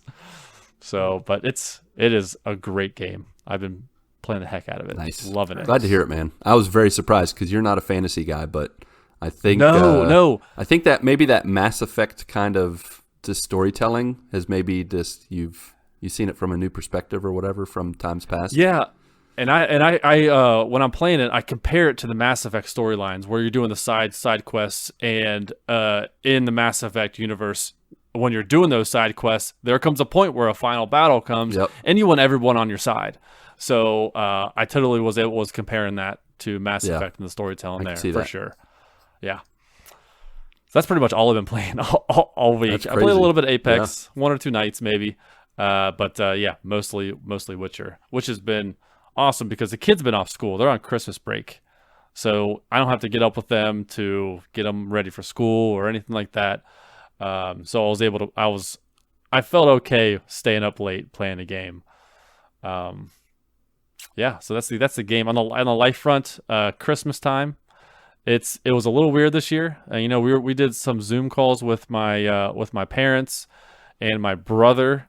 So, but it is a great game. I've been playing the heck out of it. Nice. Loving it. Glad to hear it, man. I was very surprised because you're not a fantasy guy, but I think, no. I think that maybe that Mass Effect kind of just storytelling has maybe just, you've seen it from a new perspective or whatever from times past. Yeah. And I when I'm playing it, I compare it to the Mass Effect storylines where you're doing the side quests, and in the Mass Effect universe, when you're doing those side quests, there comes a point where a final battle comes, and you want everyone on your side. So I totally was comparing that to Mass Effect and the storytelling there for sure. Yeah. So that's pretty much all I've been playing all week. I played a little bit of Apex, 1 or 2 nights maybe, but mostly Witcher, which has been awesome because the kids been off school. They're on Christmas break, so I don't have to get up with them to get them ready for school or anything like that. So I was able to. I felt okay staying up late playing the game. Yeah. So that's the game on the life front. Christmas time. It was a little weird this year. We did some Zoom calls with my parents and my brother.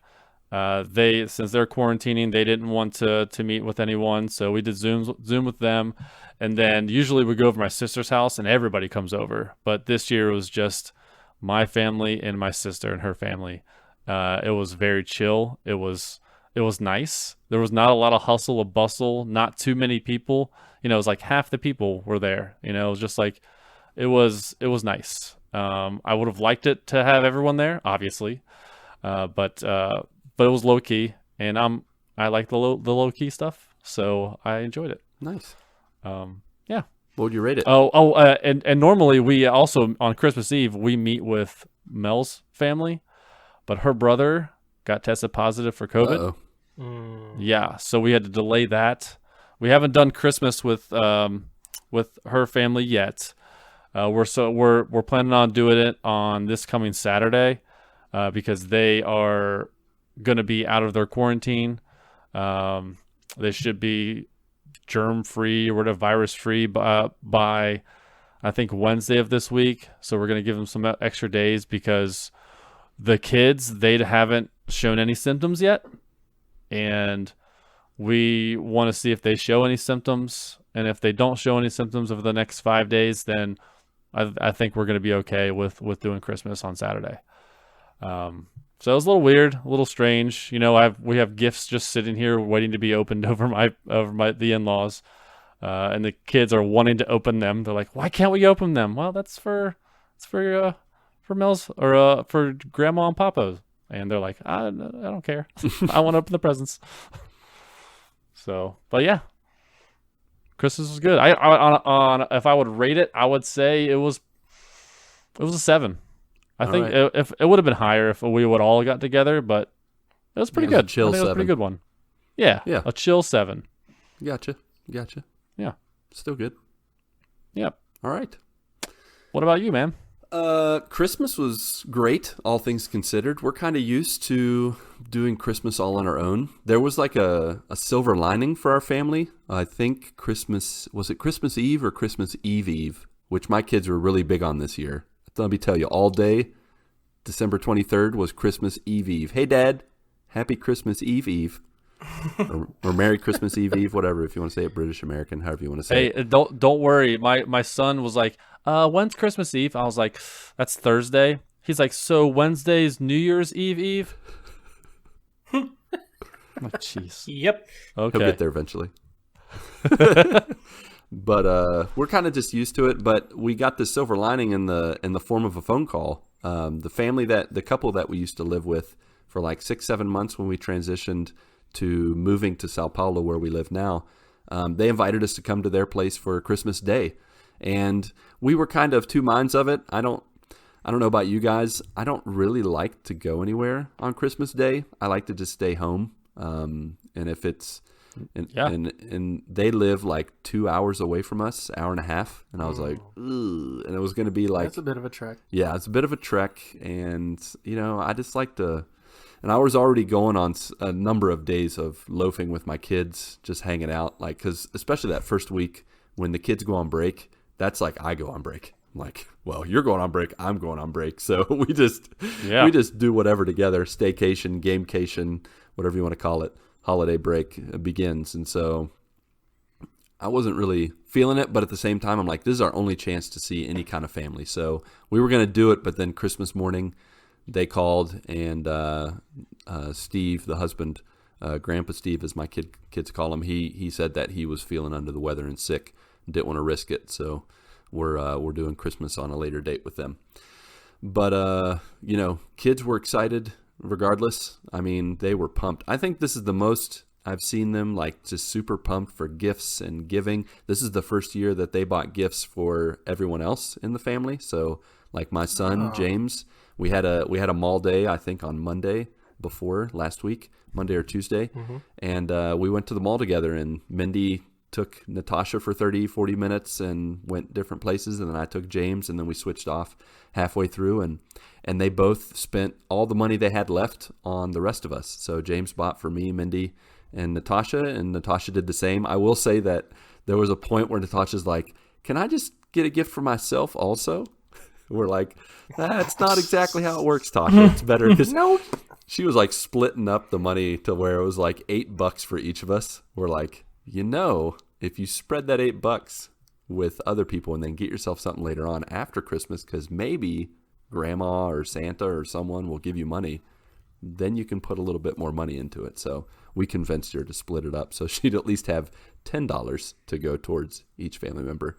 Since they're quarantining, they didn't want to meet with anyone, so we did Zoom with them. And then usually we go over to my sister's house and everybody comes over. But this year it was just my family and my sister and her family. It was very chill. It was nice. There was not a lot of hustle or bustle, not too many people. It was like half the people were there. It was just like, it was nice. I would have liked it to have everyone there, obviously. But it was low key, and I like the low key stuff, so I enjoyed it. Nice. Yeah. What would you rate it? And normally we also on Christmas Eve we meet with Mel's family, but her brother got tested positive for COVID. Uh-oh. Yeah, so we had to delay that. We haven't done Christmas with her family yet. We're planning on doing it on this coming Saturday, because they are going to be out of their quarantine. They should be germ-free or whatever, virus-free by I think Wednesday of this week. So we're going to give them some extra days because the kids, they haven't shown any symptoms yet. And we want to see if they show any symptoms. And if they don't show any symptoms over the next 5 days, then I think we're going to be okay with doing Christmas on Saturday. So it was a little weird, a little strange. You know, we have gifts just sitting here waiting to be opened over the in-laws, and the kids are wanting to open them. They're like, "Why can't we open them?" Well, that's for Mel's or for Grandma and Papa's, and they're like, "I don't care. I want to open the presents." So, but yeah, Christmas was good. If I would rate it, I would say it was a 7. I think if it would have been higher if we would all got together, but it was pretty good. Chill I think 7. It was a pretty good one. Yeah. A chill 7. Gotcha. Yeah. Still good. Yep. All right. What about you, man? Christmas was great, all things considered. We're kind of used to doing Christmas all on our own. There was like a silver lining for our family. I think was it Christmas Eve or Christmas Eve, which my kids were really big on this year. Let me tell you, all day, December 23rd was Christmas Eve. Hey, Dad, happy Christmas Eve. or Merry Christmas Eve, whatever, if you want to say it British American, however you want to say it. Hey, don't worry. My son was like, when's Christmas Eve? I was like, that's Thursday. He's like, so Wednesday's New Year's Eve? I'm like, jeez. Yep. Okay. He'll get there eventually. But we're kind of just used to it. But we got the silver lining in the form of a phone call. The couple that we used to live with for like 6-7 months when we transitioned to moving to Sao Paulo, where we live now, they invited us to come to their place for Christmas Day, and we were kind of two minds of it. I don't know about you guys. I don't really like to go anywhere on Christmas Day. I like to just stay home. And if it's and they live like 2 hours away from us, hour and a half, and I was like, ugh. And it was going to be like, that's a bit of a trek. Yeah, it's a bit of a trek, and I just like to. And I was already going on a number of days of loafing with my kids, just hanging out, like, because especially that first week when the kids go on break, that's like I go on break. I'm like, well, you're going on break, I'm going on break, so we just do whatever together. Staycation, gamecation, whatever you want to call it. Holiday break begins, and so I wasn't really feeling it, but at the same time, I'm like, this is our only chance to see any kind of family. So we were going to do it, but then Christmas morning, they called, and Steve, the husband, Grandpa Steve, as my kids call him, he said that he was feeling under the weather and sick, didn't want to risk it. So we're doing Christmas on a later date with them. But kids were excited regardless. I mean, they were pumped. I think this is the most I've seen them like just super pumped for gifts and giving. This is the first year that they bought gifts for everyone else in the family. So like my son, James, we had a mall day, I think on Monday before last week, Monday or Tuesday. Mm-hmm. And we went to the mall together, and Mindy took Natasha for 30-40 minutes and went different places, and then I took James, and then we switched off halfway through, and they both spent all the money they had left on the rest of us. So James bought for me, Mindy, and Natasha did the same. I will say that there was a point where Natasha's like, can I just get a gift for myself also? We're like, that's not exactly how it works, Tasha. It's better because she was like splitting up the money to where it was like $8 for each of us. We're like, if you spread that $8 with other people and then get yourself something later on after Christmas, because maybe grandma or Santa or someone will give you money, then you can put a little bit more money into it. So we convinced her to split it up so she'd at least have $10 to go towards each family member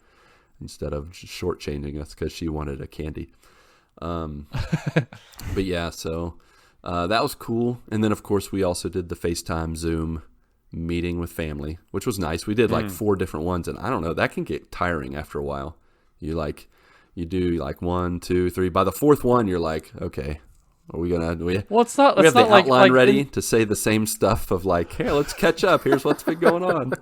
instead of shortchanging us because she wanted a candy. But yeah, so that was cool. And then, of course, we also did the FaceTime Zoom meeting with family, which was nice. We did like 4 different ones, and I don't know, that can get tiring after a while. You do like 1, 2, 3. By the 4th one, you're like, okay, are we gonna? Well, it's not. We It's have the not outline like ready to say the same stuff of like, hey, let's catch up. Here's what's been going on.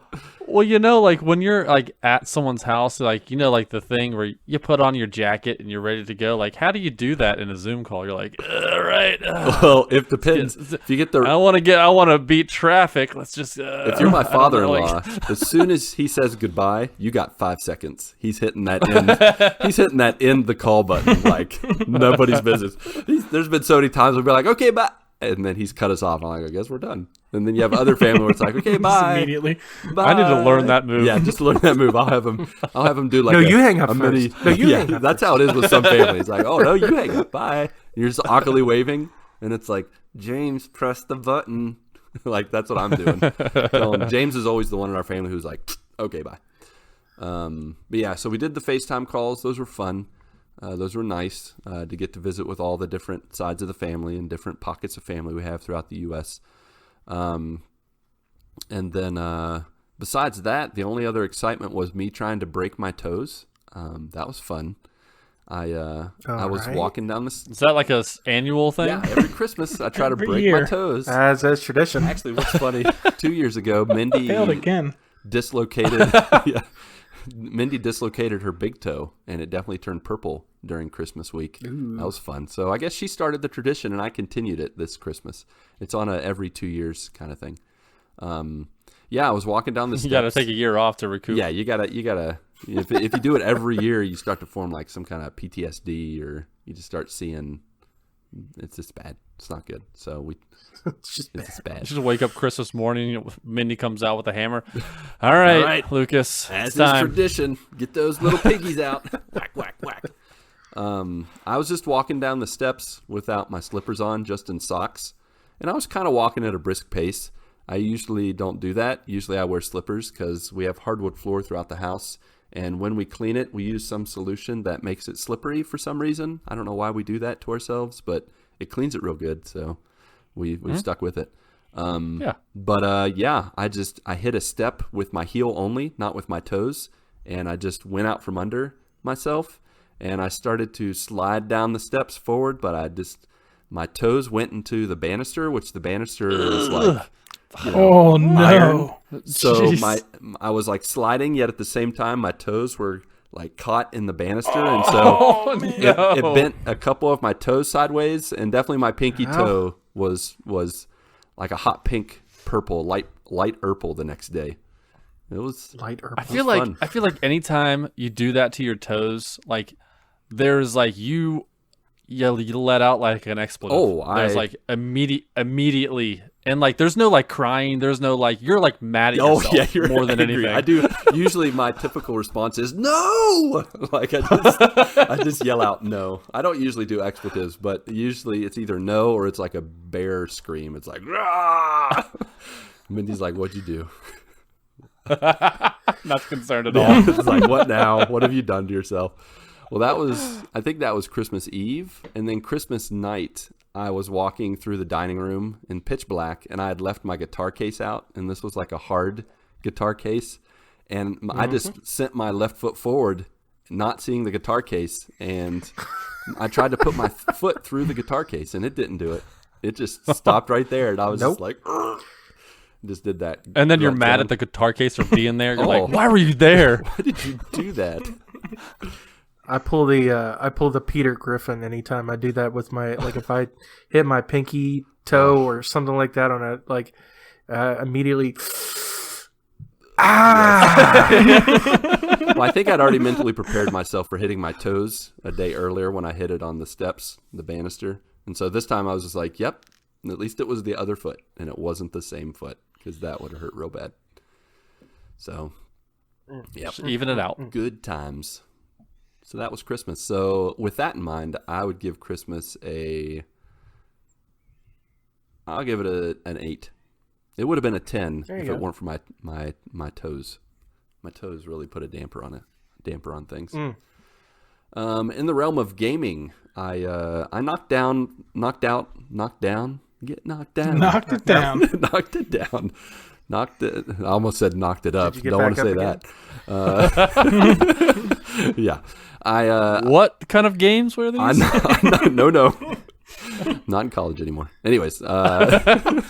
Well, like when you're like at someone's house, like like the thing where you put on your jacket and you're ready to go. Like, how do you do that in a Zoom call? You're like, all right. Well, it depends. If you get I want to beat traffic. Let's just. If you're my father-in-law, as soon as he says goodbye, you got 5 seconds. He's hitting that end. He's hitting that end the call button like nobody's business. There's been so many times we'll be like, okay, bye, and then he's cut us off. I'm like, I guess we're done. And then you have other family where it's like, okay, bye. Immediately. Bye. I need to learn that move. Yeah, just learn that move. I'll have him do like No, you hang up a mini. first. No, you hang up that's how it is with some families. Like, oh no, you hang up. Bye. And you're just awkwardly waving, and it's like, James, press the button. Like that's what I'm doing. James is always the one in our family who's like, okay, bye. But yeah, so we did the FaceTime calls. Those were fun. Those were nice to get to visit with all the different sides of the family and different pockets of family we have throughout the U.S. And then besides that, the only other excitement was me trying to break my toes. That was fun. I was walking down the. Is that like a annual thing? Yeah, every Christmas I try to Every break year. my toes. As is tradition. Actually, what's funny? 2 years ago, Mindy Failed again. dislocated. Yeah, Mindy dislocated her big toe, and it definitely turned purple during Christmas week. Ooh. That was fun. So I guess she started the tradition, and I continued it this Christmas. It's on a every 2 years kind of thing. Yeah, I was walking down the steps. You got to take a year off to recoup. Yeah, you gotta. If you do it every year, you start to form like some kind of PTSD, or you just start seeing. It's just bad. It's not good. So it's just bad. You just wake up Christmas morning, Mindy comes out with a hammer. All right, Lucas, As it's is time. tradition, get those little piggies out. Whack, whack, whack. I was just walking down the steps without my slippers on, just in socks. And I was kind of walking at a brisk pace. I usually don't do that. Usually I wear slippers because we have hardwood floor throughout the house. And when we clean it, we use some solution that makes it slippery for some reason. I don't know why we do that to ourselves, but it cleans it real good. So we've stuck with it. But I hit a step with my heel only, not with my toes. And I just went out from under myself and I started to slide down the steps forward, but my toes went into the banister, which the banister is like, Oh no! iron. So Jeez. I was like sliding, yet at the same time my toes were like caught in the banister, and so it bent a couple of my toes sideways, and definitely my pinky toe was like a hot pink purple, light purple the next day. It was Light herb. I feel like anytime you do that to your toes, like there's like you let out like an expletive. Oh, there's like immediately, and like there's no like crying. There's no like you're like mad at yourself you're more than angry. anything. I do. Usually, my typical response is no. Like I just yell out no. I don't usually do expletives, but usually it's either no or it's like a bear scream. It's like rah. Mindy's like, "What'd you do?" Not concerned at all. Yeah, it's like, what now? What have you done to yourself? Well, I think that was Christmas Eve. And then Christmas night, I was walking through the dining room in pitch black, and I had left my guitar case out. And this was like a hard guitar case. And I just sent my left foot forward, not seeing the guitar case. And I tried to put my foot through the guitar case, and it didn't do it. It just stopped right there. And I was just like, just did that. And then you're mad at the guitar case for being there. You're like, why were you there? Why did you do that? I pull the Peter Griffin anytime I do that with my, like, if I hit my pinky toe or something like that on a, like, immediately Well, I think I'd already mentally prepared myself for hitting my toes a day earlier when I hit it on the steps, the banister. And so this time I was just like, yep, at least it was the other foot and it wasn't the same foot, because that would have hurt real bad. So, yep. Just even it out. Good times. So that was Christmas. So with that in mind, I would give Christmas I'll give it an 8. It would have been a 10 if it weren't for my toes. My toes really put a damper on things. In the realm of gaming, I knocked out, knocked it down. Knocked it down. Knocked it down. I almost said knocked it up. Did you get Don't want to back say up that. Yeah. What kind of games were these? No. Not in college anymore. Anyways, I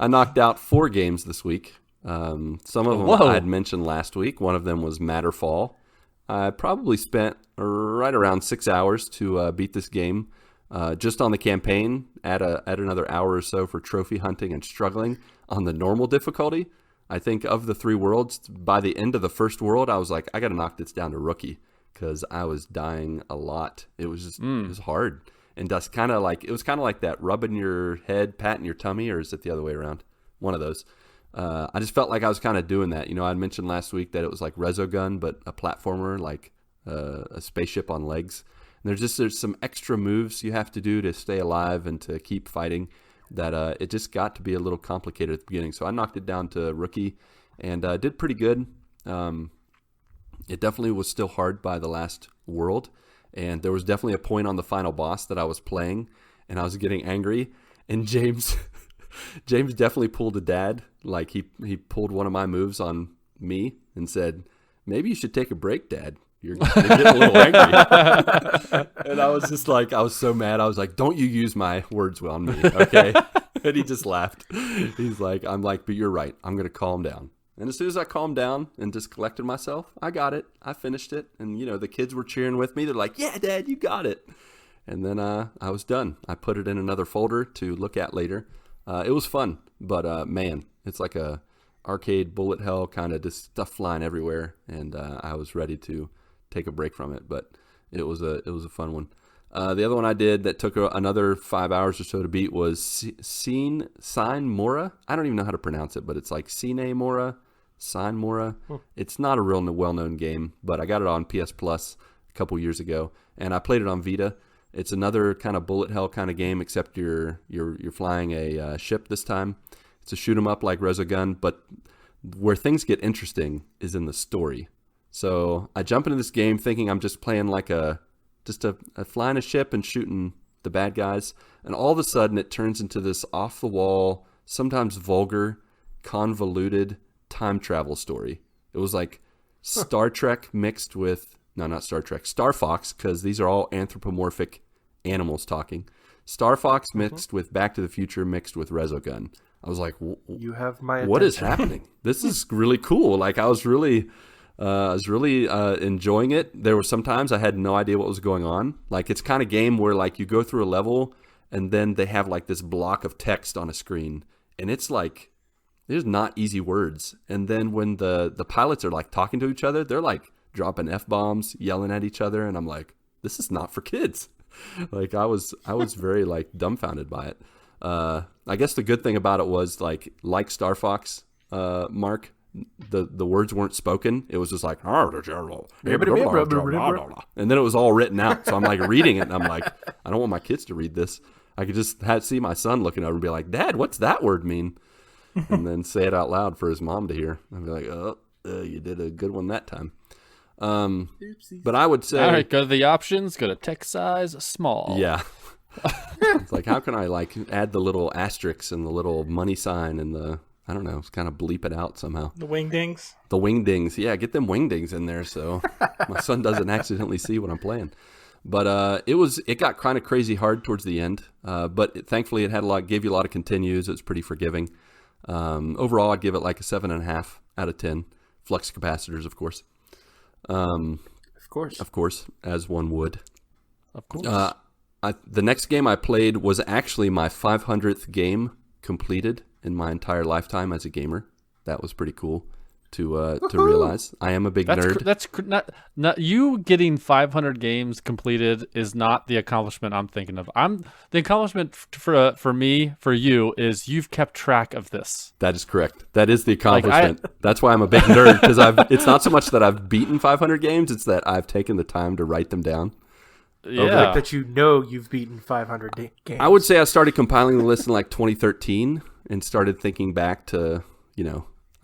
knocked out 4 games this week. Some of them I had mentioned last week. One of them was Matterfall. I probably spent right around 6 hours to beat this game. Just on the campaign, add another hour or so for trophy hunting and struggling on the normal difficulty. I think of the 3 worlds, by the end of the first world, I was like, I got to knock this down to rookie because I was dying a lot. It was just it was hard, and it was kind of like that rubbing your head, patting your tummy, or is it the other way around? One of those. I just felt like I was kind of doing that. I'd mentioned last week that it was like Resogun, but a platformer, like a spaceship on legs. And there's some extra moves you have to do to stay alive and to keep fighting that it just got to be a little complicated at the beginning. So I knocked it down to rookie and did pretty good. It definitely was still hard by the last world. And there was definitely a point on the final boss that I was playing and I was getting angry. And James definitely pulled a dad. Like he pulled one of my moves on me and said, maybe you should take a break, Dad. You're getting a little angry. And I was just like, I was so mad. I was like, don't you use my words on me, okay? And he just laughed. I'm like, but you're right. I'm going to calm down. And as soon as I calmed down and just collected myself, I got it. I finished it. And, the kids were cheering with me. They're like, yeah, Dad, you got it. And then I was done. I put it in another folder to look at later. It was fun. But, man, it's like a arcade bullet hell kind of just stuff flying everywhere. And I was ready to take a break from it, but it was a fun one. The other one I did that took another 5 hours or so to beat was Sine Mora. I don't even know how to pronounce it, but it's like Sine Mora. It's not a real well-known game, but I got it on PS Plus a couple years ago, and I played it on Vita. It's another kind of bullet hell kind of game, except you're flying a ship this time. It's a shoot 'em up like Resogun, but where things get interesting is in the story. So I jump into this game thinking I'm just playing like just flying a ship and shooting the bad guys. And all of a sudden it turns into this off the wall, sometimes vulgar, convoluted time travel story. It was like Star Trek mixed with, no, not Star Trek, Star Fox, because these are all anthropomorphic animals talking. Star Fox mixed with Back to the Future mixed with Resogun. I was like, you have my attention. What is happening? This is really cool. Like I was really enjoying it. There were some times I had no idea what was going on. Like it's kind of game where like you go through a level and then they have like this block of text on a screen and it's like there's not easy words. And then when the pilots are like talking to each other, they're like dropping F-bombs, yelling at each other, and I'm like, this is not for kids. Like I was very like dumbfounded by it. I guess the good thing about it was like Star Fox, Mark, the words weren't spoken. It was just like, and then it was all written out. So I'm like reading it and I'm like, I don't want my kids to read this. I could just see my son looking over and be like, Dad, what's that word mean? And then say it out loud for his mom to hear. I'd be like, you did a good one that time. But I would say, all right, go to the options, go to text size small. Yeah. It's like, how can I like add the little asterisks and the little money sign and the, I don't know, kind of bleep it out somehow. The wingdings. The wingdings. Yeah, get them wingdings in there so my son doesn't accidentally see what I'm playing. But it got kind of crazy hard towards the end. But thankfully it gave you a lot of continues. It was pretty forgiving. Overall, I'd give it like a 7.5 out of 10. Flux capacitors, of course. Of course, as one would. Of course. The next game I played was actually my 500th game completed in my entire lifetime as a gamer. That was pretty cool to realize. I am a big nerd. That's not you getting 500 games completed is not the accomplishment I'm thinking of. The accomplishment for me, for you, is you've kept track of this. That is correct. That is the accomplishment. That's why I'm a big nerd, because it's not so much that I've beaten 500 games, it's that I've taken the time to write them down. Yeah. Like that you've beaten 500 games. I would say I started compiling the list in like 2013 and started thinking back to,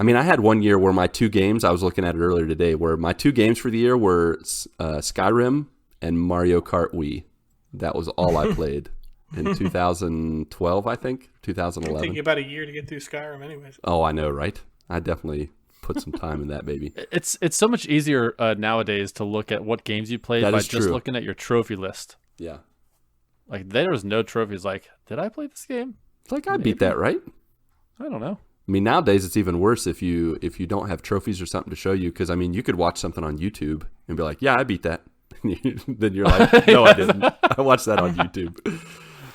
I had 1 year where my 2 games, I was looking at it earlier today, where my 2 games for the year were Skyrim and Mario Kart Wii. That was all I played in 2012, I think, It'll 2011. take you about a year to get through Skyrim, anyways. Oh, I know, right? I definitely put some time in that baby. It's so much easier nowadays to look at what games you played That by is just true. looking at your trophy list. Yeah. Like there was no trophies. Like, did I play this game? It's like I beat that, right? I don't know. I mean, nowadays it's even worse if you don't have trophies or something to show you, because I mean, you could watch something on YouTube and be like, "Yeah, I beat that." Then you're like, "No, I didn't. I watched that on YouTube."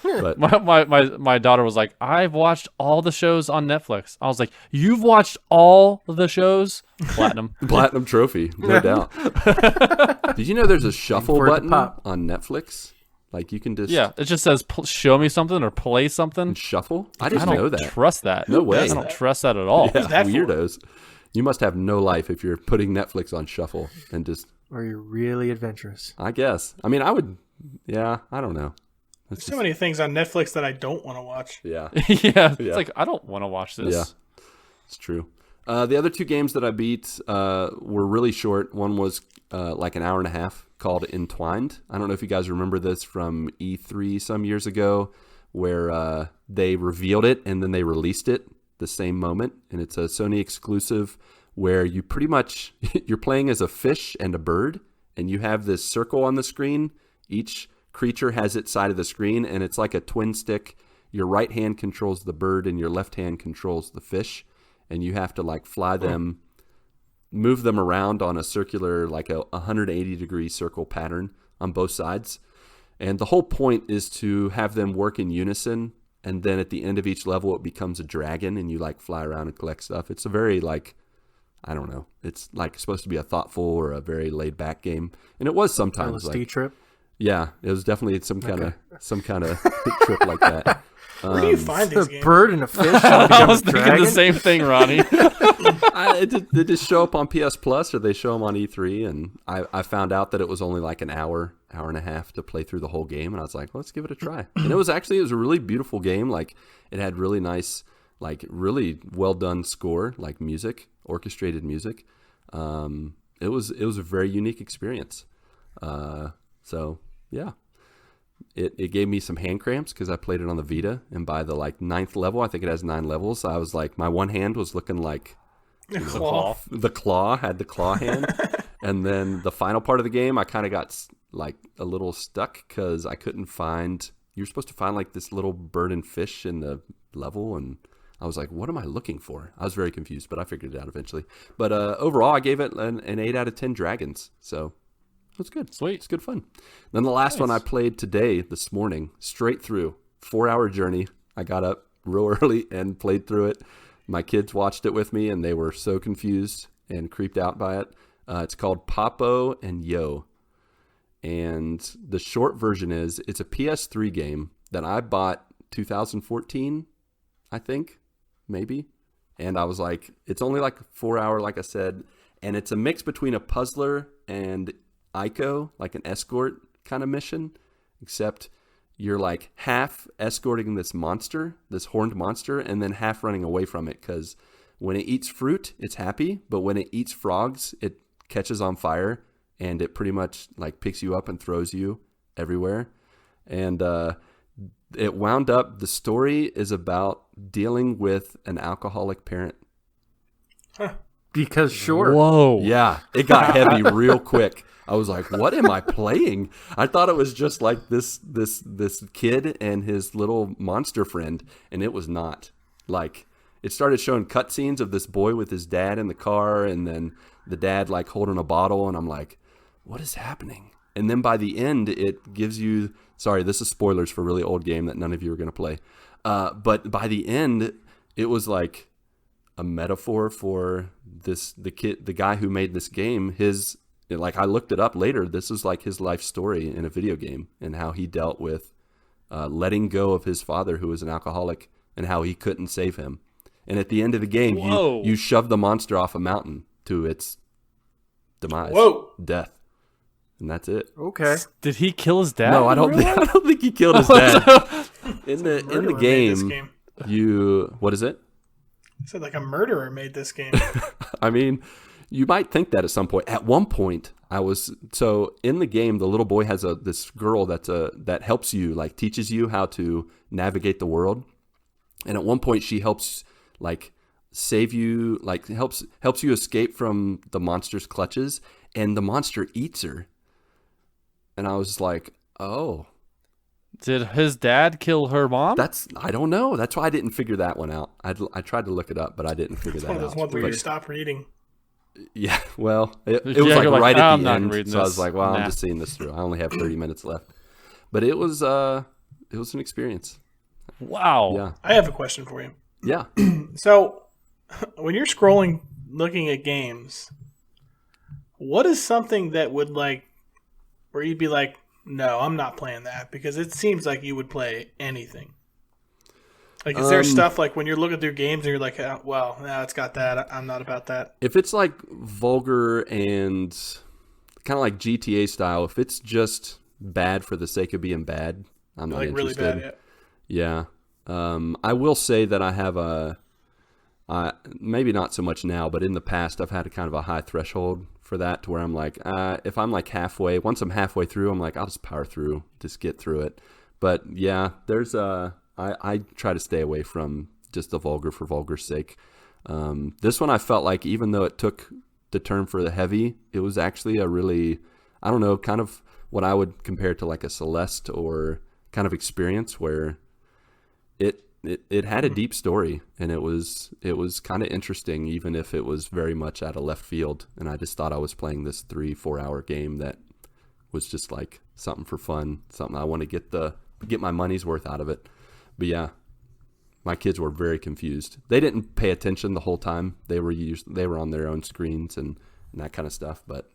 But My daughter was like, I've watched all the shows on Netflix. I was like, you've watched all the shows? Platinum. platinum trophy, no doubt. Did you know there's a shuffle For it to button pop. on Netflix? Like you can just Yeah, it just says show me something or play something. shuffle. I I didn't don't know that. trust that. No way. I don't trust that at all. Yeah, that for? weirdos. You must have no life if you're putting Netflix on shuffle and just. Or you're really adventurous. I guess. I mean, I would. Yeah, I don't know. There's so many things on Netflix that I don't want to watch. Yeah, Yeah, it's like I don't want to watch this. yeah, it's true. The other two games that I beat were really short. One was like an hour and a half, called Entwined. I don't know if you guys remember this from E3 some years ago, where they revealed it and then they released it the same moment, and it's a Sony exclusive where you pretty much you're playing as a fish and a bird, and you have this circle on the screen. Each creature has its side of the screen, and it's like a twin stick. Your right hand controls the bird and your left hand controls the fish, and you have to like fly them, move them around on a circular, like a 180 degree circle pattern on both sides. And the whole point is to have them work in unison, and then at the end of each level it becomes a dragon and you like fly around and collect stuff. It's a very like, I don't know, it's like supposed to be a thoughtful or a very laid back game, and it was sometimes LSD like, trip. yeah, it was definitely some kind of trip like that. Where do you find these A games? bird and a fish. I was thinking the same thing, Ronnie. They just show up on PS Plus, or they show them on E3, and I found out that it was only like an hour and a half to play through the whole game, and I was like, let's give it a try. And it was a really beautiful game. Like it had really nice, like really well done score, like music, orchestrated music. It was a very unique experience. So yeah, it gave me some hand cramps because I played it on the Vita, and by the like 9th level, I think it has 9 levels. I was like, my one hand was looking like Claw. the claw had the claw hand, and then the final part of the game, I kind of got like a little stuck because I couldn't find. You're supposed to find like this little bird and fish in the level, and I was like, what am I looking for? I was very confused, but I figured it out eventually. But overall, I gave it an 8 out of 10 dragons. So. It's good. Sweet. It's good fun. Then the last one I played this morning, straight through, 4-hour journey. I got up real early and played through it. My kids watched it with me, and they were so confused and creeped out by it. It's called Papo and Yo. And the short version is, it's a PS3 game that I bought 2014, I think, maybe. And I was like, it's only like a 4-hour, like I said. And it's a mix between a puzzler and ICO, like an escort kind of mission, except you're like half escorting this monster, this horned monster, and then half running away from it, because when it eats fruit, it's happy, but when it eats frogs, it catches on fire, and it pretty much like picks you up and throws you everywhere. And it wound up, the story is about dealing with an alcoholic parent. Because sure. Whoa. Yeah, it got heavy real quick. I was like, what am I playing? I thought it was just like this kid and his little monster friend, and it was not. Like, it started showing cutscenes of this boy with his dad in the car, and then the dad like holding a bottle, and I'm like, what is happening? And then by the end, it gives you, sorry, this is spoilers for a really old game that none of you are going to play. But by the end, it was like a metaphor for the guy who made this game. Like, I looked it up later. This is like his life story in a video game, and how he dealt with letting go of his father, who was an alcoholic, and how he couldn't save him. And at the end of the game, you shove the monster off a mountain to its demise, death, and that's it. Okay. Did he kill his dad? No, I don't think he killed his dad. In the Murderer made this game, what is it? I said like a murderer made this game. I mean, You might think that at some point. At one point, so in the game, the little boy has this girl that helps you, like teaches you how to navigate the world. And at one point, she helps like save you, like helps you escape from the monster's clutches, and the monster eats her. And I was like, oh. Did his dad kill her mom? I don't know. That's why I didn't figure that one out. I tried to look it up, but I didn't figure It's that one out. of those ones where But- you stop reading. Yeah, well, it was Yeah, like you're like, right I'm at the not end, reading so I was this. like, well, Nah. I'm just seeing this through. I only have 30 minutes left. But it was an experience. Wow. Yeah. I have a question for you. Yeah. So, when you're scrolling, looking at games, what is something that would like, where you'd be like, no, I'm not playing that, because it seems like you would play anything. Like, is there stuff like when you're looking through games and you're like, oh, well, no, it's got that. I'm not about that. If it's like vulgar and kind of like GTA style, if it's just bad for the sake of being bad, I'm not Like really interested. bad. Yeah. Yeah. I will say that I have maybe not so much now, but in the past, I've had a kind of a high threshold for that, to where I'm like, if I'm like halfway, once I'm halfway through, I'm like, I'll just power through, just get through it. But yeah, there's I try to stay away from just the vulgar for vulgar's sake. This one I felt like, even though it took the turn for the heavy, it was actually a really, I don't know, kind of what I would compare to like a Celeste or kind of experience, where it had a deep story, and it was kind of interesting, even if it was very much out of left field. And I just thought I was playing this 3-4 hour game that was just like something for fun, something I want to get my money's worth out of it. But yeah, my kids were very confused. They didn't pay attention the whole time. They were on their own screens and that kind of stuff. But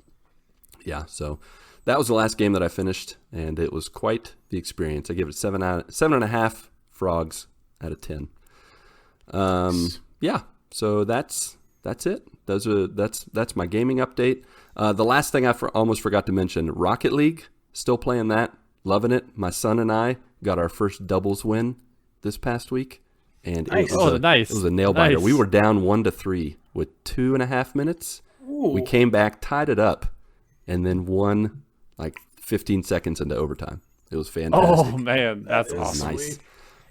yeah, so that was the last game that I finished, and it was quite the experience. I give it 7.5 frogs out of 10. Yeah, so that's it. That's my gaming update. The last thing I almost forgot to mention: Rocket League. Still playing that, loving it. My son and I got our first doubles win this past week, and Nice. Nice. It was a nail biter. Nice. We were down 1-3 with 2.5 minutes. Ooh. We came back, tied it up, and then won like 15 seconds into overtime. It was fantastic. Oh man, that's It was awesome. nice. Sweet.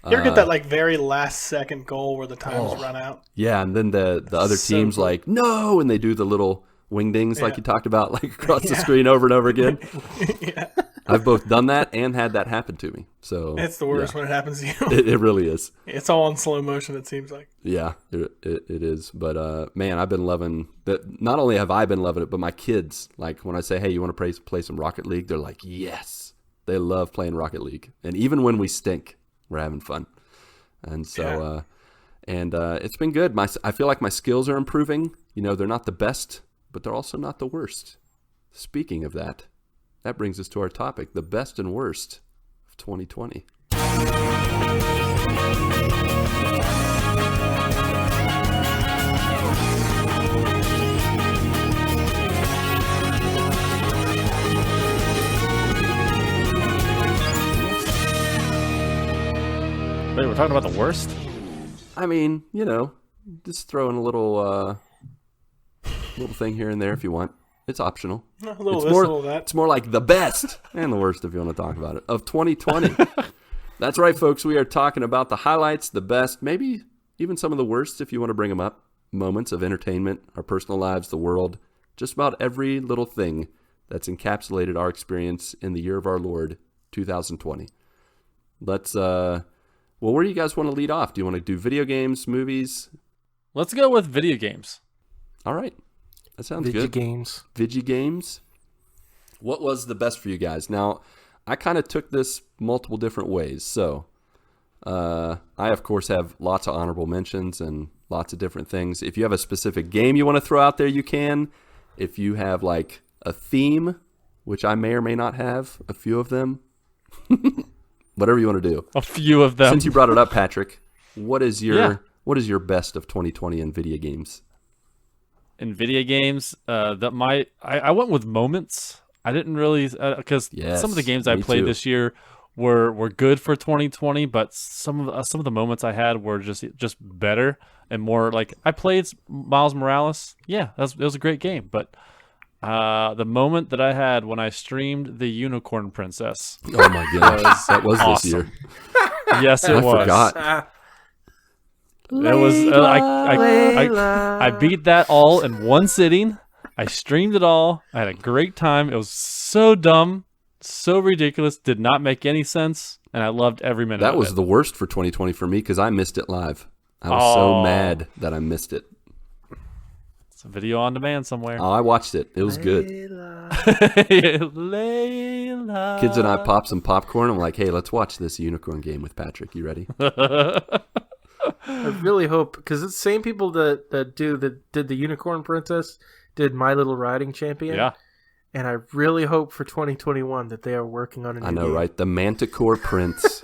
You ever get that like very last second goal where the time's run out? Yeah, and then the other So team's cool. like, no, and they do the little wingdings like Yeah. you talked about, like across the screen over and over again. Yeah. I've both done that and had that happen to me. So It's the worst when it happens to you. It really is. It's all in slow motion, it seems like. Yeah, it is. But man, I've been loving that. Not only have I been loving it, but my kids, like when I say, hey, you want to play some Rocket League? They're like, yes. They love playing Rocket League. And even when we stink, we're having fun. And so, it's been good. I feel like my skills are improving. You know, they're not the best, but they're also not the worst. Speaking of that brings us to our topic, the best and worst of 2020. Wait, we're talking about the worst? I mean, you know, just throw in a little thing here and there if you want. It's optional. A little It's this, more, a little that. It's more like the best and the worst, if you want to talk about it, of 2020. That's right, folks. We are talking about the highlights, the best, maybe even some of the worst, if you want to bring them up. Moments of entertainment, our personal lives, the world, just about every little thing that's encapsulated our experience in the year of our Lord, 2020. Let's, well, where do you guys want to lead off? Do you want to do video games, movies? Let's go with video games. All right. That sounds Video good. games. Vigi games. What was the best for you guys? Now, I kind of took this multiple different ways. So, I, of course, have lots of honorable mentions and lots of different things. If you have a specific game you want to throw out there, you can. If you have, like, a theme, which I may or may not have, a few of them, whatever you want to do. A few of them. Since you brought it up, Patrick, what is your best of 2020 in video games? In video games, I went with moments. I didn't really because Yes, some of the games I me played too. this year were good for 2020, but some of the moments I had were just better. and more like I played Miles Morales. Yeah, it was a great game, but the moment that I had when I streamed the Unicorn Princess. Oh my goodness, that was awesome. This year. Yes, it I was. forgot. It was. I beat that all in one sitting. I streamed it all. I had a great time. It was so dumb, so ridiculous. Did not make any sense, and I loved every minute. That of was it. the worst for 2020 for me because I missed it live. I was so mad that I missed it. It's a video on demand somewhere. Oh, I watched it. It was good. Layla. Kids and I popped some popcorn. I'm like, hey, let's watch this unicorn game with Patrick. You ready? I really hope, because it's the same people that did the Unicorn Princess, did My Little Riding Champion. Yeah. And I really hope for 2021 that they are working on a new I know, game. right? The Manticore Prince.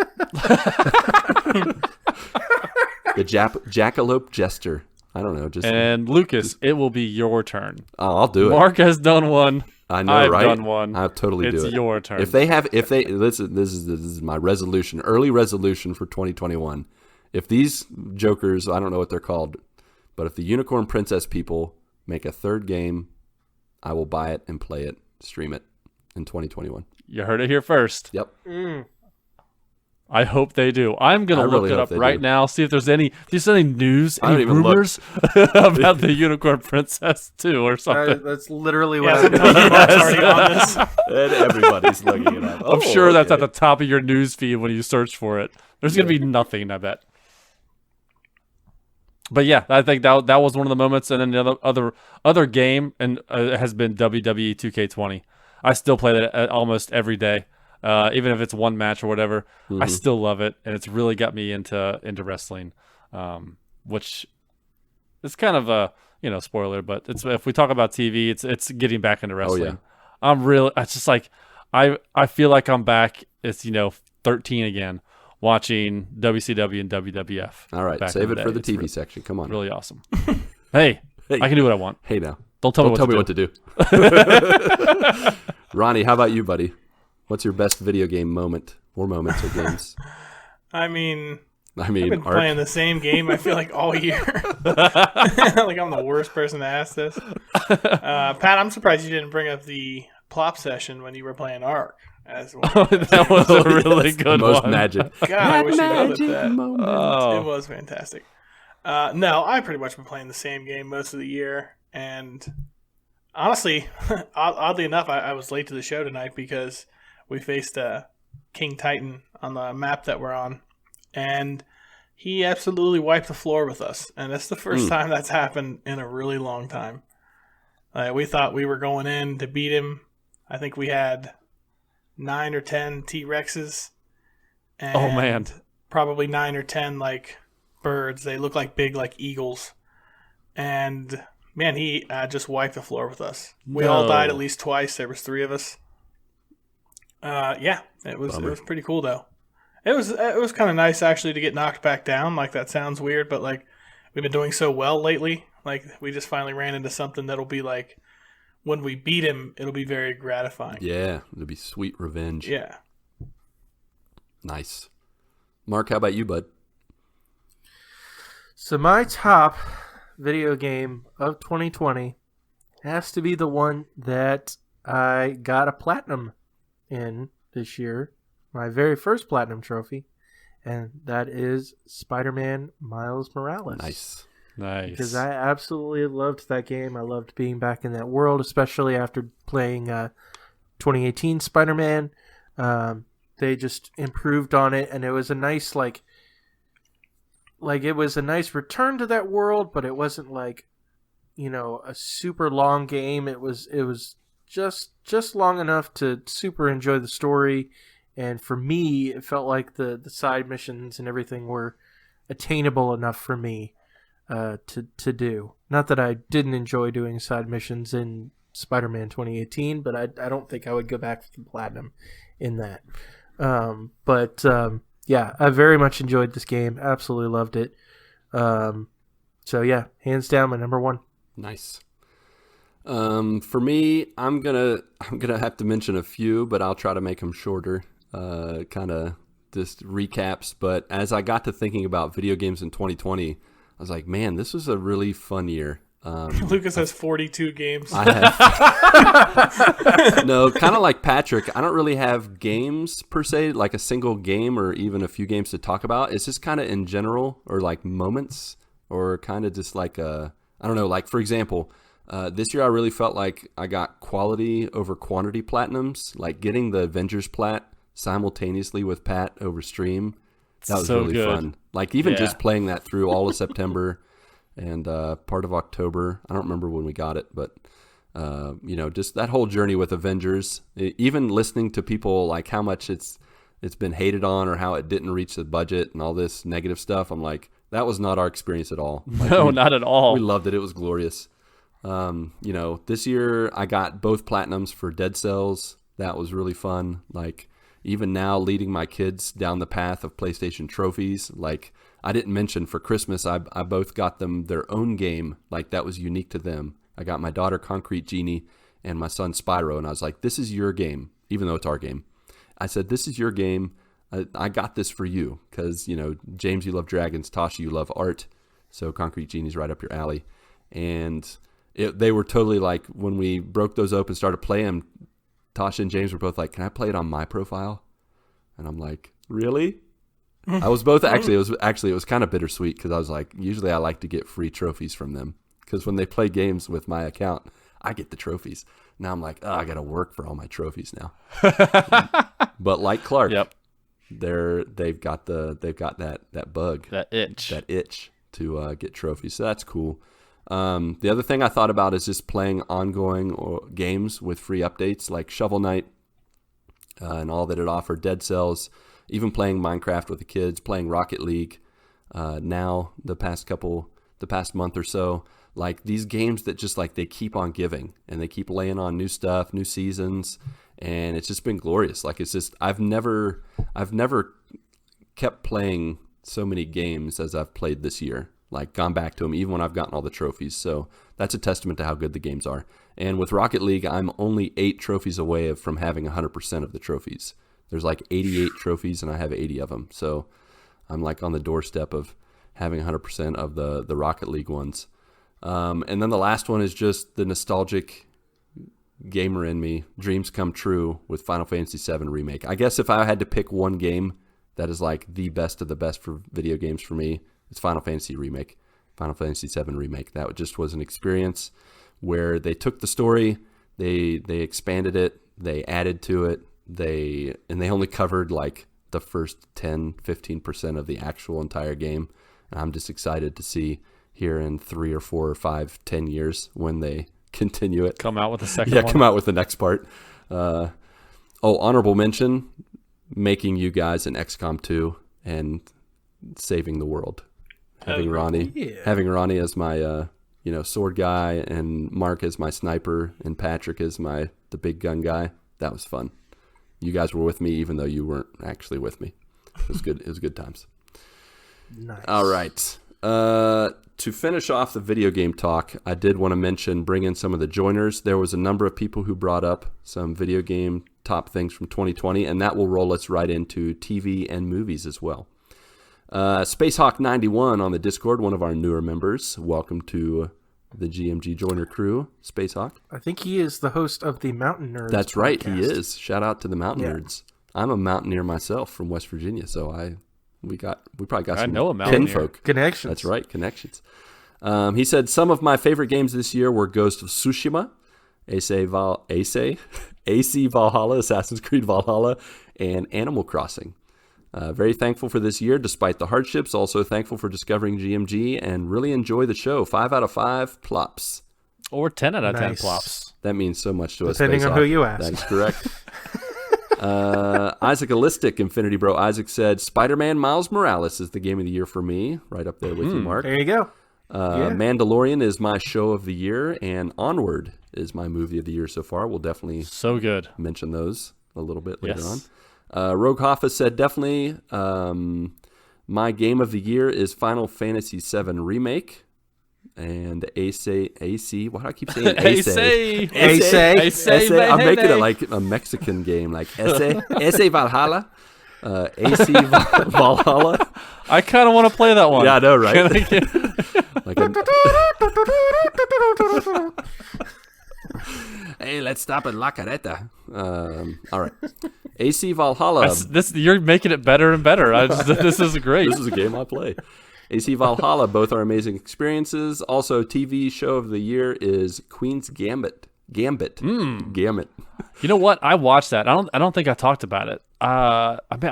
The Jackalope Jester. I don't know. And Lucas, it will be your turn. Oh, I'll do it. Mark has done one. I know, I've right? done one. I'll totally do it. It's your turn. Listen, this is my resolution, early resolution for 2021. If these jokers, I don't know what they're called, but if the Unicorn Princess people make a third game, I will buy it and play it, stream it in 2021. You heard it here first. Yep. I hope they do. I'm gonna look it up right now, see if there's any news, I don't any even look. rumors about the Unicorn Princess too, or something. That's literally what Yeah, I sometimes Mark's already on this. And everybody's looking it up. I'm sure that's at the top of your news feed when you search for it. There's gonna be nothing, I bet. But yeah, I think that was one of the moments, and then the other game and has been WWE 2K20. I still play that almost every day, even if it's one match or whatever. Mm-hmm. I still love it, and it's really got me into wrestling, which is kind of a spoiler, but if we talk about TV, it's getting back into wrestling. Yeah. It's just like I feel like I'm back. It's 13 again. Watching WCW and WWF. All right, save it for the TV section. Come on. Really awesome. Hey, I can do what I want. Hey now. Don't tell me what to do. Ronnie, how about you, buddy? What's your best video game moment or moments or games? I mean, I've Ark. been playing the same game, I feel like, all year. Like, I'm the worst person to ask this. Pat, I'm surprised you didn't bring up the plop session when you were playing Ark. As well. That was a really good most one. magic. God, I wish you had that. Moment. Oh. It was fantastic. No, I pretty much been playing the same game most of the year, and honestly, oddly enough, I was late to the show tonight because we faced King Titan on the map that we're on, and he absolutely wiped the floor with us, and that's the first time that's happened in a really long time. We thought we were going in to beat him. I think we had 9 or 10 T-Rexes. And Oh, man. probably 9 or 10 like birds. They look like big like eagles. And man, he just wiped the floor with us. We all died at least twice. There was 3 of us. Yeah, it was pretty cool though. It was kind of nice actually to get knocked back down. Like, that sounds weird, but like, we've been doing so well lately. Like, we just finally ran into something that'll be like, when we beat him, it'll be very gratifying. Yeah, it'll be sweet revenge. Yeah. Nice. Mark, how about you, bud? So my top video game of 2020 has to be the one that I got a platinum in this year. My very first platinum trophy. And that is Spider-Man Miles Morales. Nice. Because I absolutely loved that game. I loved being back in that world, especially after playing 2018 Spider-Man. They just improved on it, and it was a nice it was a nice return to that world, but it wasn't like, a super long game. It was just long enough to super enjoy the story, and for me, it felt like the side missions and everything were attainable enough for me. To do. Not that I didn't enjoy doing side missions in Spider-Man 2018, but I don't think I would go back for the platinum in that. Yeah, I very much enjoyed this game. Absolutely loved it. So yeah, hands down my number one. Nice. For me, I'm gonna have to mention a few, but I'll try to make them shorter. Kind of just recaps. But as I got to thinking about video games in 2020, I was like, man, this was a really fun year. Lucas has 42 games. I have no, kind of like Patrick. I don't really have games per se, like a single game or even a few games to talk about. It's just kind of in general, or like moments, or kind of just like I don't know. Like for example, this year I really felt like I got quality over quantity platinums. Like getting the Avengers plat simultaneously with Pat over stream. That was So really good. fun. Like even Yeah. just playing that through all of September. And part of October. I don't remember when we got it, but just that whole journey with Avengers. Even listening to people like how much it's been hated on, or how it didn't reach the budget and all this negative stuff. I'm like, that was not our experience at all. Like, No, not at all. we loved it. It was glorious. This year I got both platinums for Dead Cells. That was really fun. Like even now, leading my kids down the path of PlayStation trophies, like. I didn't mention for Christmas, I both got them their own game, like that was unique to them. I got my daughter Concrete Genie and my son Spyro, and I was like, this is your game, even though it's our game. I said, this is your game. I got this for you because, James, you love dragons. Tasha, you love art. So Concrete Genie's right up your alley. And they were totally like, when we broke those open, started playing, Tasha and James were both like, can I play it on my profile? And I'm like, really? I was both it was kind of bittersweet because I was like, usually I like to get free trophies from them because when they play games with my account, I get the trophies. Now I'm like, I got to work for all my trophies now. But like Clark, Yep. they've got that bug, That itch. to get trophies. So that's cool. The other thing I thought about is just playing ongoing games with free updates like Shovel Knight and all that it offered, Dead Cells. Even playing Minecraft with the kids, playing Rocket League now the past month or so. Like these games that just like they keep on giving and they keep laying on new stuff, new seasons, and it's just been glorious. Like it's just I've never kept playing so many games as I've played this year. Like gone back to them even when I've gotten all the trophies. So that's a testament to how good the games are. And with Rocket League, I'm only 8 trophies away from having 100% of the trophies. There's like 88 trophies and I have 80 of them. So I'm like on the doorstep of having 100% of the Rocket League ones. And then the last one is just the nostalgic gamer in me. Dreams come true with Final Fantasy VII Remake. I guess if I had to pick one game that is like the best of the best for video games for me, it's Final Fantasy Remake. Final Fantasy VII Remake. That just was an experience where they took the story, they expanded it, they added to it, they only covered like the first 10-15% of the actual entire game, and I'm just excited to see here in 3 or 4 or 5 10 years when they continue it, Come out with the second one. come out with the next part. Honorable mention, making you guys an XCOM 2 and saving the world, having Ronnie as my sword guy, and Mark as my sniper, and Patrick as the big gun guy. That was fun. You guys were with me, even though you weren't actually with me. It was good. It was good times. Nice. All right. To finish off the video game talk, I did want to mention bring in some of the joiners. There was a number of people who brought up some video game top things from 2020, and that will roll us right into TV and movies as well. Spacehawk91 on the Discord, one of our newer members. Welcome to the GMG Joiner crew, Spacehawk. I think he is the host of the Mountain Nerds. That's right, podcast. he is. Shout out to the Mountain Nerds. I'm a mountaineer myself from West Virginia, so we probably got some know a mountaineer. kinfolk. Connections. That's right, connections. He said some of my favorite games this year were Ghost of Tsushima, AC Valhalla, Assassin's Creed Valhalla, and Animal Crossing. Very thankful for this year, despite the hardships. Also thankful for discovering GMG and really enjoy the show. 5 out of 5 plops. Or 10 out of 10 Nice. plops. That means so much to us. Depending Space on Hawk. who you ask. That is correct. Isaac Allistic, Infinity Bro Isaac said, Spider-Man Miles Morales is the game of the year for me. Right up there with you, Mark. There you go. Mandalorian is my show of the year, and Onward is my movie of the year so far. We'll definitely So good. mention those a little bit later Yes. on. Rogue Hoffa said, definitely my game of the year is Final Fantasy VII Remake. And AC, why do I keep saying AC? I'm making it like a Mexican game, like AC Valhalla. AC Valhalla. I kind of want to play that one. Yeah, I know, right? Like hey, let's stop at La Carreta. All right. AC Valhalla. You're making it better and better. This is great. This is a game I play. AC Valhalla, both are amazing experiences. Also, TV show of the year is Queen's Gambit. Gambit. You know what? I watched that. I don't think I talked about it.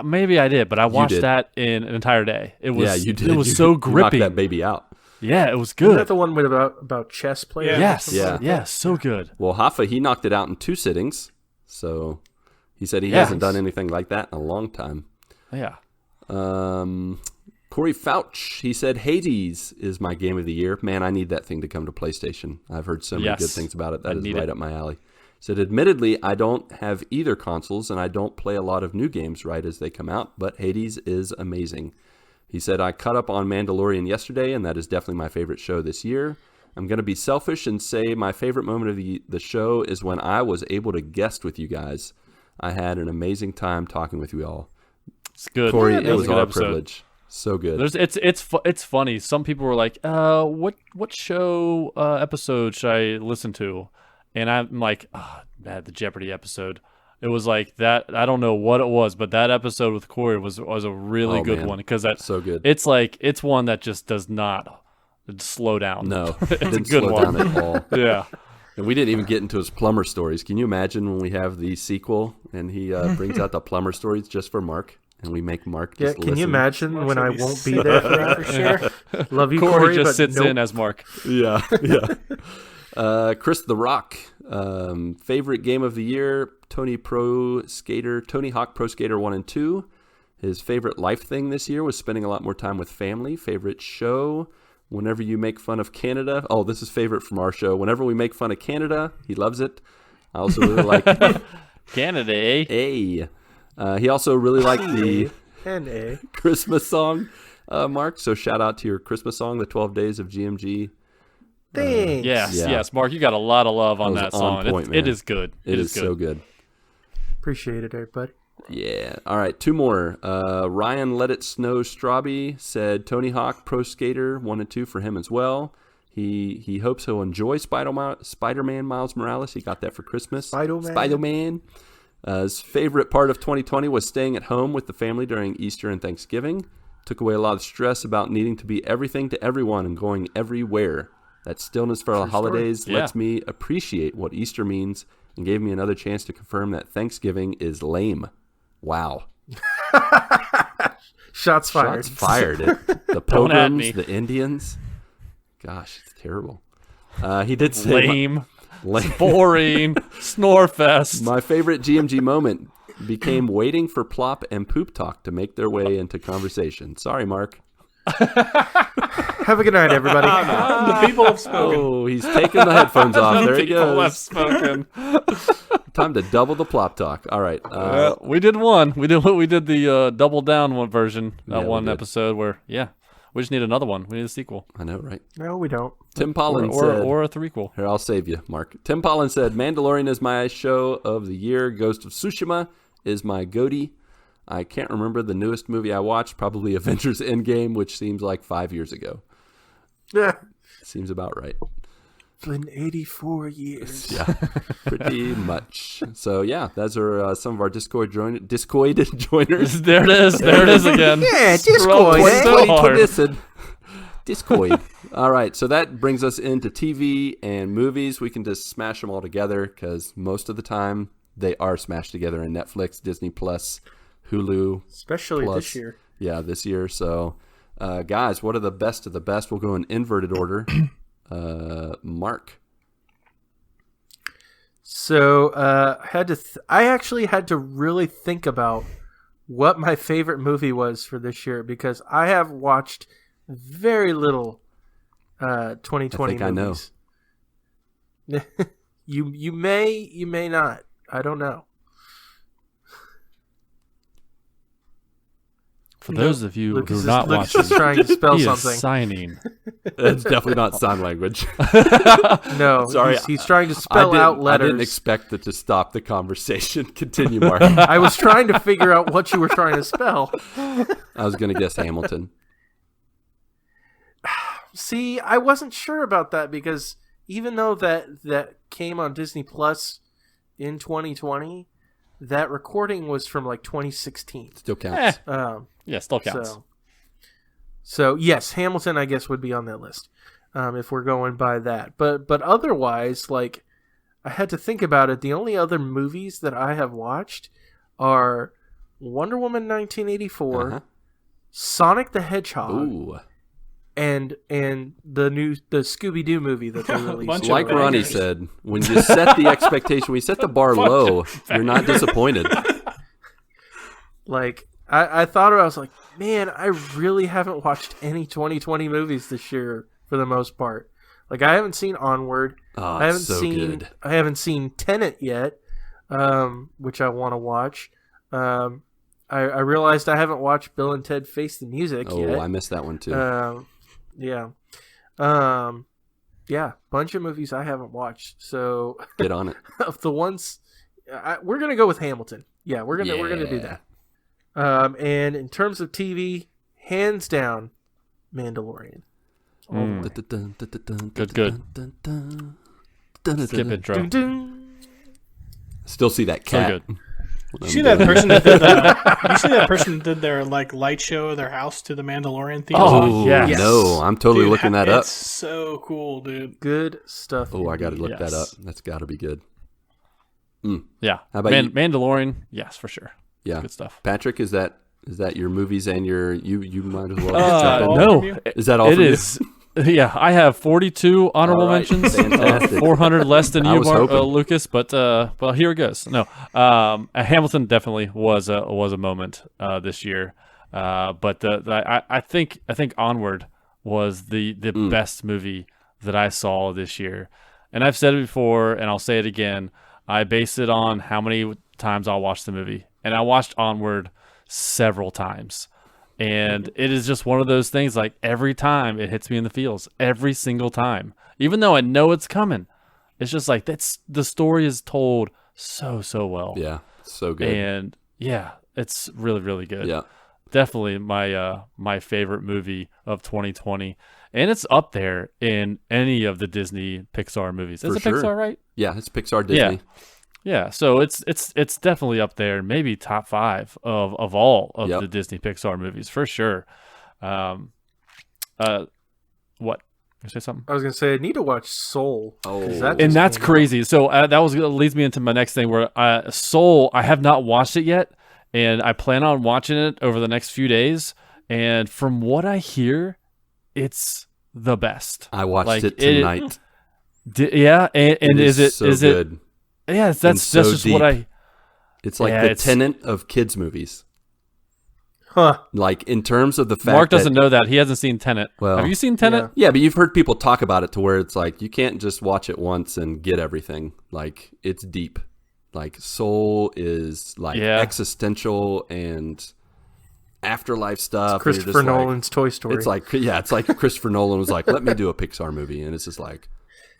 Maybe I did, but I watched that in an entire day. It was you did. It was so gripping. You knocked that baby out. Yeah, it was Is good. that the one with about chess players? Yes. Yeah. Yeah. So good. Well, Hoffa, he knocked it out in 2 sittings. So he said he hasn't done anything like that in a long time. Yeah. Corey Fouch, he said Hades is my game of the year. Man, I need that thing to come to PlayStation. I've heard so many good things about it. That is right up my alley. He said, admittedly, I don't have either consoles, and I don't play a lot of new games right as they come out, but Hades is amazing. He said, I caught up on Mandalorian yesterday, and that is definitely my favorite show this year. I'm going to be selfish and say my favorite moment of the show is when I was able to guest with you guys. I had an amazing time talking with you all. It's good. Corey, it was our a good episode. privilege. So good. It's funny. Some people were like, what show episode should I listen to? And I'm like, the Jeopardy episode. It was like that. I don't know what it was, but that episode with Corey was a really good one because that's so good. It's one that just does not slow down. No, it's it didn't a good slow one. down at all. Yeah. And we didn't even get into his plumber stories. Can you imagine when we have the sequel and he brings out the plumber stories just for Mark? And we make Mark just Can you imagine when I won't be so there funny for sure. Love you, Corey just but sits nope. in as Mark. Yeah. Chris the Rock, favorite game of the year, Tony Hawk Pro Skater 1 and 2. His favorite life thing this year was spending a lot more time with family. Favorite show, Whenever You Make Fun of Canada. Oh, this is favorite from our show. Whenever we make fun of Canada, he loves it. I also really like Canada, eh? He also really liked the NA. Christmas song, Mark. So shout out to your Christmas song, The 12 Days of GMG. Thanks. Yes, Mark. You got a lot of love on that song. Point, it is good. It is so good. Appreciate it, everybody. Yeah. All right, 2 more. Ryan Let It Snow Strawby said Tony Hawk Pro Skater 1 and 2 for him as well. He hopes he'll enjoy Spider-Man Miles Morales. He got that for Christmas. Spider-Man. His favorite part of 2020 was staying at home with the family during Easter and Thanksgiving. Took away a lot of stress about needing to be everything to everyone and going everywhere. That stillness for the holidays lets me appreciate what Easter means and gave me another chance to confirm that Thanksgiving is lame. Wow. Shots fired. Shots fired at the Pilgrims, the Indians. Gosh, it's terrible. He did say lame. Boring. Snorefest. My favorite GMG moment became waiting for Plop and Poop Talk to make their way into conversation. Sorry, Mark. Have a good night, everybody. The people have spoken. Oh, he's taking the headphones off. There he People have goes. spoken. Time to double the Plop Talk. All right. We did one. We did the double down one version. That one did. episode where we just need another one. We need a sequel. I know, right? No, we don't. Tim Pollen said... Or a threequel. Here, I'll save you, Mark. Tim Pollen said, Mandalorian is my show of the year. Ghost of Tsushima is my goatee. I can't remember the newest movie I watched, probably Avengers Endgame, which seems like 5 years ago. Yeah. Seems about right. It's been 84 years. Yeah, pretty much. So, yeah, those are some of our Discord joiners. There it is. There it is again. Yeah, Scroll Discord. so hard. Discord. All right, so that brings us into TV and movies. We can just smash them all together because most of the time they are smashed together in Netflix, Disney Plus, Hulu. Especially Plus. this year. Yeah, this year. So, guys, what are the best of the best? We'll go in inverted order. Mark. So I actually had to really think about what my favorite movie was for this year because I have watched very little 2020 I think movies. I know. you may not. I don't know. For those of you Lucas who are not Lucas watching, is trying to spell he something. is signing. It's definitely not sign language. No, Sorry, he's trying to spell out letters. I didn't expect it to stop the conversation. Continue, Mark. I was trying to figure out what you were trying to spell. I was going to guess Hamilton. See, I wasn't sure about that because even though that came on Disney Plus in 2020, that recording was from like 2016. Still counts. Yeah, still counts. So yes, Hamilton I guess would be on that list if we're going by that. But otherwise, like I had to think about it. The only other movies that I have watched are Wonder Woman 1984, Sonic the Hedgehog. Ooh. And the Scooby Doo movie that they released. Like Ronnie said, when you set the expectation, when you set the bar low, you're not disappointed. Like I thought I was like, man, I really haven't watched any 2020 movies this year for the most part. Like I haven't seen Onward. Oh, I haven't so seen good. I haven't seen Tenet yet, which I want to watch. I realized I haven't watched Bill and Ted Face the Music yet. Oh, I missed that one too. Yeah. Bunch of movies I haven't watched. So Get on it. of the ones we're gonna go with Hamilton. Yeah, we're gonna do that. And in terms of TV, hands down, Mandalorian. Good. Skip intro. Dun, dun. Still see that cat. So good. You see that person that did you see that person that did their like light show of their house to the Mandalorian theme? Oh, yes. No, I'm totally Dude, looking that up. It's so cool, dude. Good stuff. Oh, I got to look that up. Yes. That's got to be good. Yeah. How about you? Mandalorian? Yes, for sure. Yeah. Good stuff. Patrick, is that your movies and your you might as well jump in. all No, from you? Is that all it from you? is. Yeah, I have 42 honorable All right, mentions. fantastic. 400 less than I you, was hoping. Lucas. But well, here it goes. No, Hamilton definitely was a moment this year. But I think Onward was the best movie that I saw this year. And I've said it before, and I'll say it again. I base it on how many times I'll watch the movie, and I watched Onward several times. And it is just one of those things, like every time it hits me in the feels, every single time, even though I know it's coming. It's just like the story is told so well. Yeah, so good. And yeah, it's really, really good. Yeah. Definitely my favorite movie of 2020. And it's up there in any of the Disney Pixar movies. Is it sure. Pixar, right? Yeah, it's Pixar Disney. Yeah, so it's definitely up there, maybe top 5 of all of the Disney Pixar movies for sure. What? You say something? I was gonna say I need to watch Soul. 'Cause that And just that's came out. crazy. So leads me into my next thing, where Soul, I have not watched it yet, and I plan on watching it over the next few days. And from what I hear, it's the best. I watched Like, it tonight. Yeah, and is it so is it? good? Yeah, that's so just deep. what I. It's like Yeah, the it's- Tenet of kids movies. Huh. Like in terms of the fact Mark doesn't that, know that. He hasn't seen Tenet. Well, have you seen Tenet? yeah. Yeah, but you've heard people talk about it to where it's like you can't just watch it once and get everything. Like it's deep. Like Soul is like existential and afterlife stuff. and you're just Christopher like- Nolan's Toy Story. It's like Christopher Nolan was like, let me do a Pixar movie, and it's just like,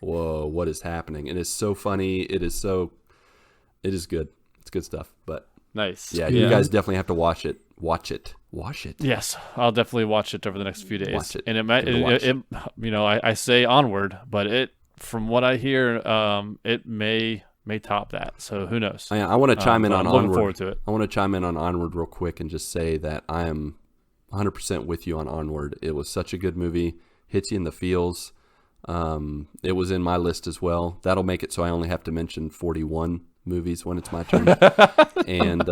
whoa, what is happening? And it's so funny. It is good. It's good stuff. But Nice. yeah, you guys definitely have to watch it. Watch it. Yes, I'll definitely watch it over the next few days. Watch it. And it might, Give it a watch. I say Onward, but from what I hear, it may top that. So who knows? I want to chime in but on I'm looking Onward. forward to it. I want to chime in on Onward real quick and just say that I am 100% with you on Onward. It was such a good movie. Hits you in the feels. It was in my list as well. That'll make it so I only have to mention 41 movies when it's my turn. And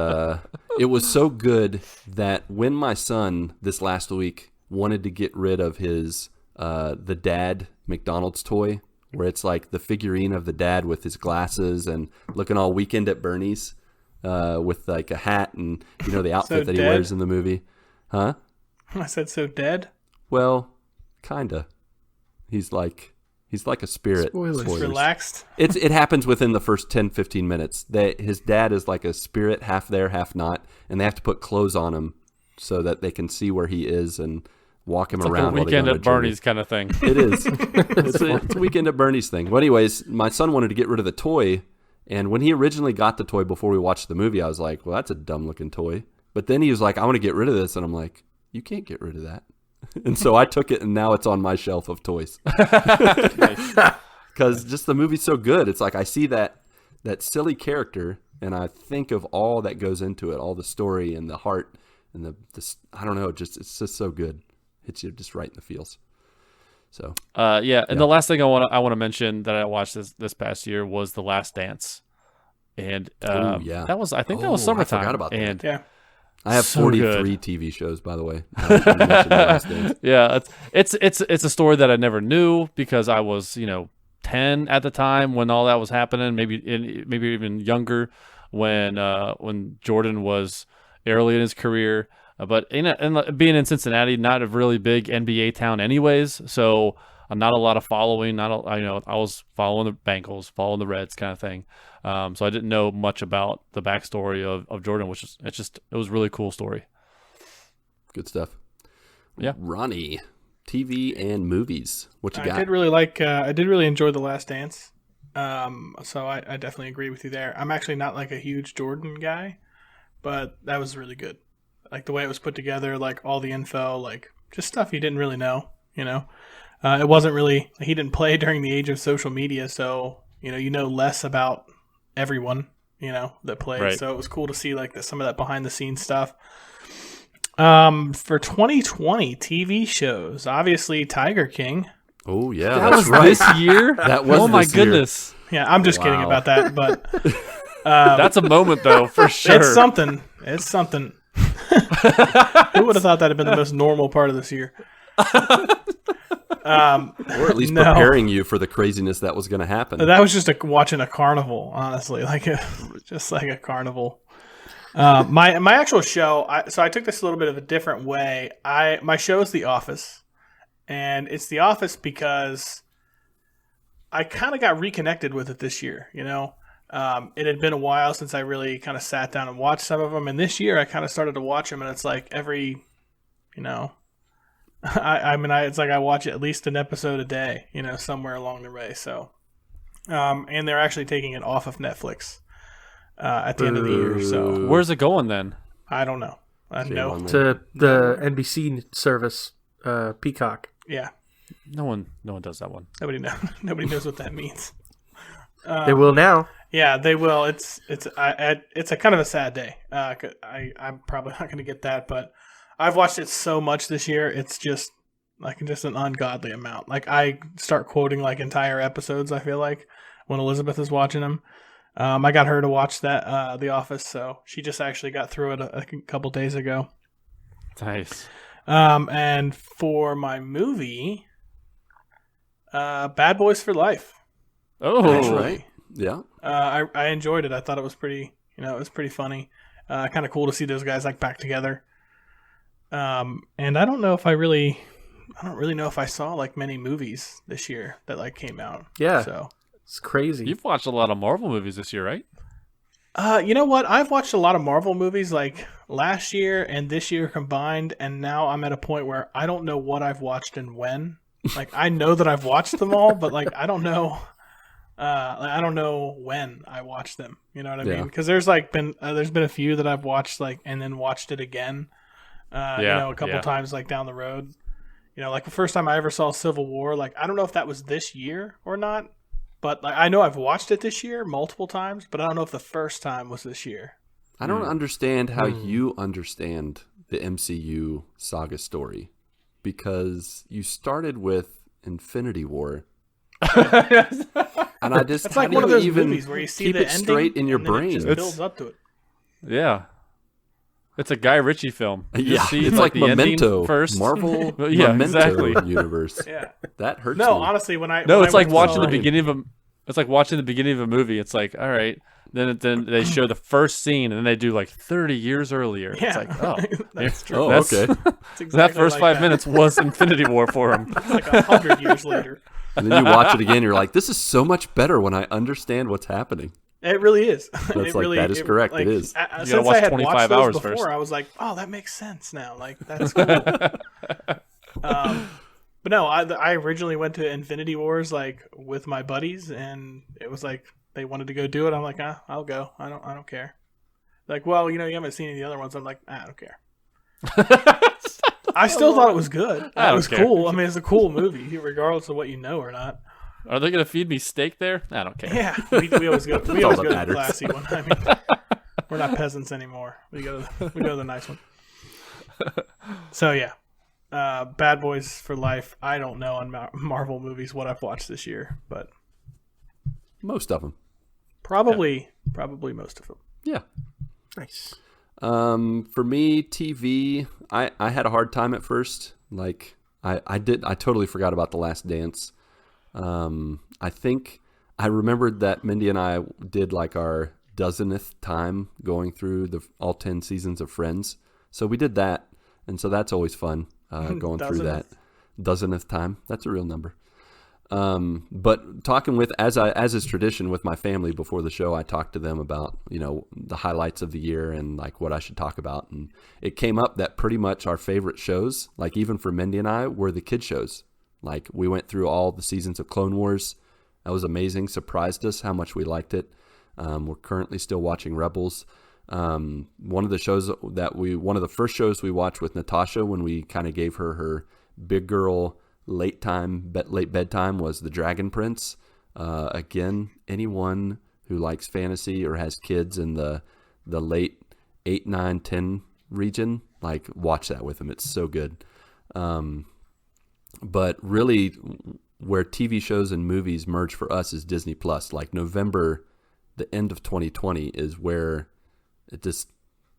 it was so good that when my son this last week wanted to get rid of his the dad McDonald's toy, where it's like the figurine of the dad with his glasses and looking all Weekend at Bernie's with like a hat and the outfit that he dead? wears in the movie. Huh? I said so dead. Well, kinda. He's like a spirit. Spoilers. Relaxed. It happens within the first 10-15 minutes. His dad is like a spirit, half there, half not, and they have to put clothes on him so that they can see where he is and walk him It's like around. a while they go Weekend on a at journey. Bernie's kind of thing. It is. It's a Weekend at Bernie's thing. Well, anyways, my son wanted to get rid of the toy, and when he originally got the toy before we watched the movie, I was like, well, that's a dumb-looking toy. But then he was like, I want to get rid of this, and I'm like, you can't get rid of that. And so I took it, and now it's on my shelf of toys. Because just the movie's so good. It's like I see that silly character, and I think of all that goes into it, all the story and the heart and the I don't know, it's just so good. Hits you just right in the feels. So the last thing I want to mention that I watched this past year was The Last Dance, and that was that was summertime. I forgot about that. And Yeah. I have so 43 TV shows, by the way. You mentioned The Last Dance. Yeah, it's a story that I never knew because I was 10 at the time when all that was happening, maybe even younger when Jordan was early in his career. But being in Cincinnati, not a really big NBA town, anyways. So not a lot of following. I was following the Bengals, following the Reds, kind of thing. So I didn't know much about the backstory of Jordan, which is it was a really cool story. Good stuff. Yeah, Ronnie, TV and movies. What you got? I did really enjoy The Last Dance. So I definitely agree with you there. I'm actually not like a huge Jordan guy, but that was really good. Like the way it was put together, like all the info, like just stuff you didn't really know, It wasn't really, he didn't play during the age of social media, so, you know less about everyone, that played. Right. So it was cool to see like some of that behind the scenes stuff. For 2020 TV shows, obviously Tiger King. Oh, yeah. that that's was right. this year. That was oh my this year. goodness. Yeah, I'm just kidding Wow. about that, but That's a moment though, for sure. it's something. It's something. Who would have thought that'd have been the most normal part of this year? Or at least No. preparing you for the craziness that was going to happen. That was just watching a carnival, honestly, just like a carnival. My actual show. So I took this a little bit of a different way. My show is The Office, and it's The Office because I kind of got reconnected with it this year. It had been a while since I really kind of sat down and watched some of them, and this year I kind of started to watch them, and it's like every, it's like I watch at least an episode a day, somewhere along the way. So, and they're actually taking it off of Netflix at the end of the year. So Where's it going then? I don't know. I Shame know. on them. To the NBC service, Peacock. Yeah, No one does that one. nobody knows what that means. They will now. Yeah, they will. It's a kind of a sad day. I'm probably not going to get that, but I've watched it so much this year. It's just an ungodly amount. Like I start quoting like entire episodes. I feel like when Elizabeth is watching them. I got her to watch that The Office, so she just actually got through it a couple days ago. Nice. And for my movie, Bad Boys for Life. Oh, That's right. Yeah. I enjoyed it. I thought it was pretty, it was pretty funny. Kind of cool to see those guys like back together. And I don't really know if I saw like many movies this year that like came out. Yeah. So, It's crazy. You've watched a lot of Marvel movies this year, right? you know what? I've watched a lot of Marvel movies like last year and this year combined, and now I'm at a point where I don't know what I've watched and when. Like I know that I've watched them all, but like I don't know. I don't know when I watched them. You know what I mean? Because there's been a few that I've watched like and then watched it again. A couple times like down the road. Like the first time I ever saw Civil War. Like I don't know if that was this year or not, but like I know I've watched it this year multiple times. But I don't know if the first time was this year. I don't understand how you understand the MCU saga story, because you started with Infinity War. And I just It's how like do one of you those even movies where you see keep the it ending straight in your and then brain. It just builds up to it. Yeah. It's a Guy Ritchie film. You Yeah, see, it's like the ending Memento first. Marvel Yeah, Memento exactly. universe. Yeah. That hurts No, me. honestly, when I No, it's like went to watching saw the it- beginning of a. It's like watching the beginning of a movie. It's like, all right, then they show the first scene, and then they do like 30 years earlier. Yeah, It's like, oh, that's true. Oh, That's- okay. It's exactly that first like 5 that. minutes was Infinity War for him. It's like 100 years later. And then you watch it again, you're like, this is so much better when I understand what's happening. It really is. That is correct. It is. Since gotta watch I had 25 watched those hours before, first. I was like, oh, that makes sense now. Like that's cool. But no, I originally went to Infinity Wars like with my buddies, and it was like they wanted to go do it. I'm like, I'll go. I don't care. Like, well, you haven't seen any of the other ones. I'm like, I don't care. I still thought it was good. I It don't was care. cool. I mean, it's a cool movie, regardless of what you know or not. Are they going to feed me steak there? I don't care. Yeah, we always go. We all always that go to the matters. classy one. I mean, we're not peasants anymore. We go to the nice one. So yeah, Bad Boys for Life. I don't know on Marvel movies what I've watched this year, but Most of them. probably most of them. Yeah. Nice. For me, TV, I had a hard time at first. Like I totally forgot about The Last Dance. I think I remembered that Mindy and I did like our dozenth time going through all 10 seasons of Friends. So we did that. And so that's always fun, going through that. Dozenth time. That's a real number. But talking with, as is tradition with my family before the show, I talked to them about, the highlights of the year and like what I should talk about. And it came up that pretty much our favorite shows, like even for Mindy and I, were the kid shows. Like we went through all the seasons of Clone Wars. That was amazing. Surprised us how much we liked it. We're currently still watching Rebels. One of the first shows we watched with Natasha when we kind of gave her big girl late bedtime was The Dragon Prince. Again, anyone who likes fantasy or has kids in the late 8, 9, 10 region, like watch that with them. It's so good. But really where TV shows and movies merge for us is Disney Plus. Like November, the end of 2020 is where it just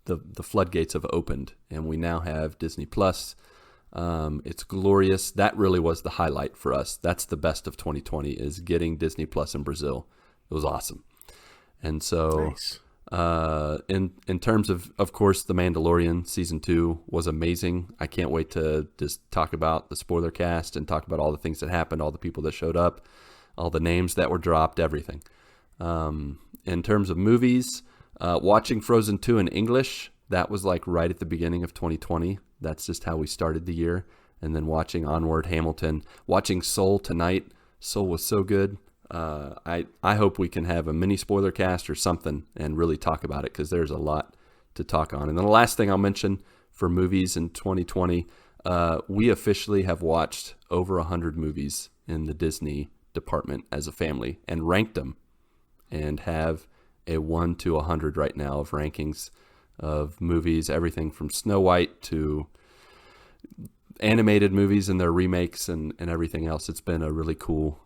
the floodgates have opened, and we now have Disney Plus. It's glorious. That really was the highlight for us. That's the best of 2020 is getting Disney Plus in Brazil. It was awesome. And so Nice. in terms of course, The Mandalorian season 2 was amazing. I can't wait to just talk about the spoiler cast and talk about all the things that happened, all the people that showed up, all the names that were dropped, everything. In terms of movies, watching Frozen 2 in English, that was like right at the beginning of 2020. That's just how we started the year. And then watching Onward, Hamilton, watching Soul tonight. Soul was so good. I hope we can have a mini spoiler cast or something and really talk about it because there's a lot to talk on. And then the last thing I'll mention for movies in 2020, we officially have watched over 100 movies in the Disney department as a family and ranked them and have a 1 to 100 right now of rankings of movies, everything from Snow White to animated movies and their remakes and everything else. It's been a really cool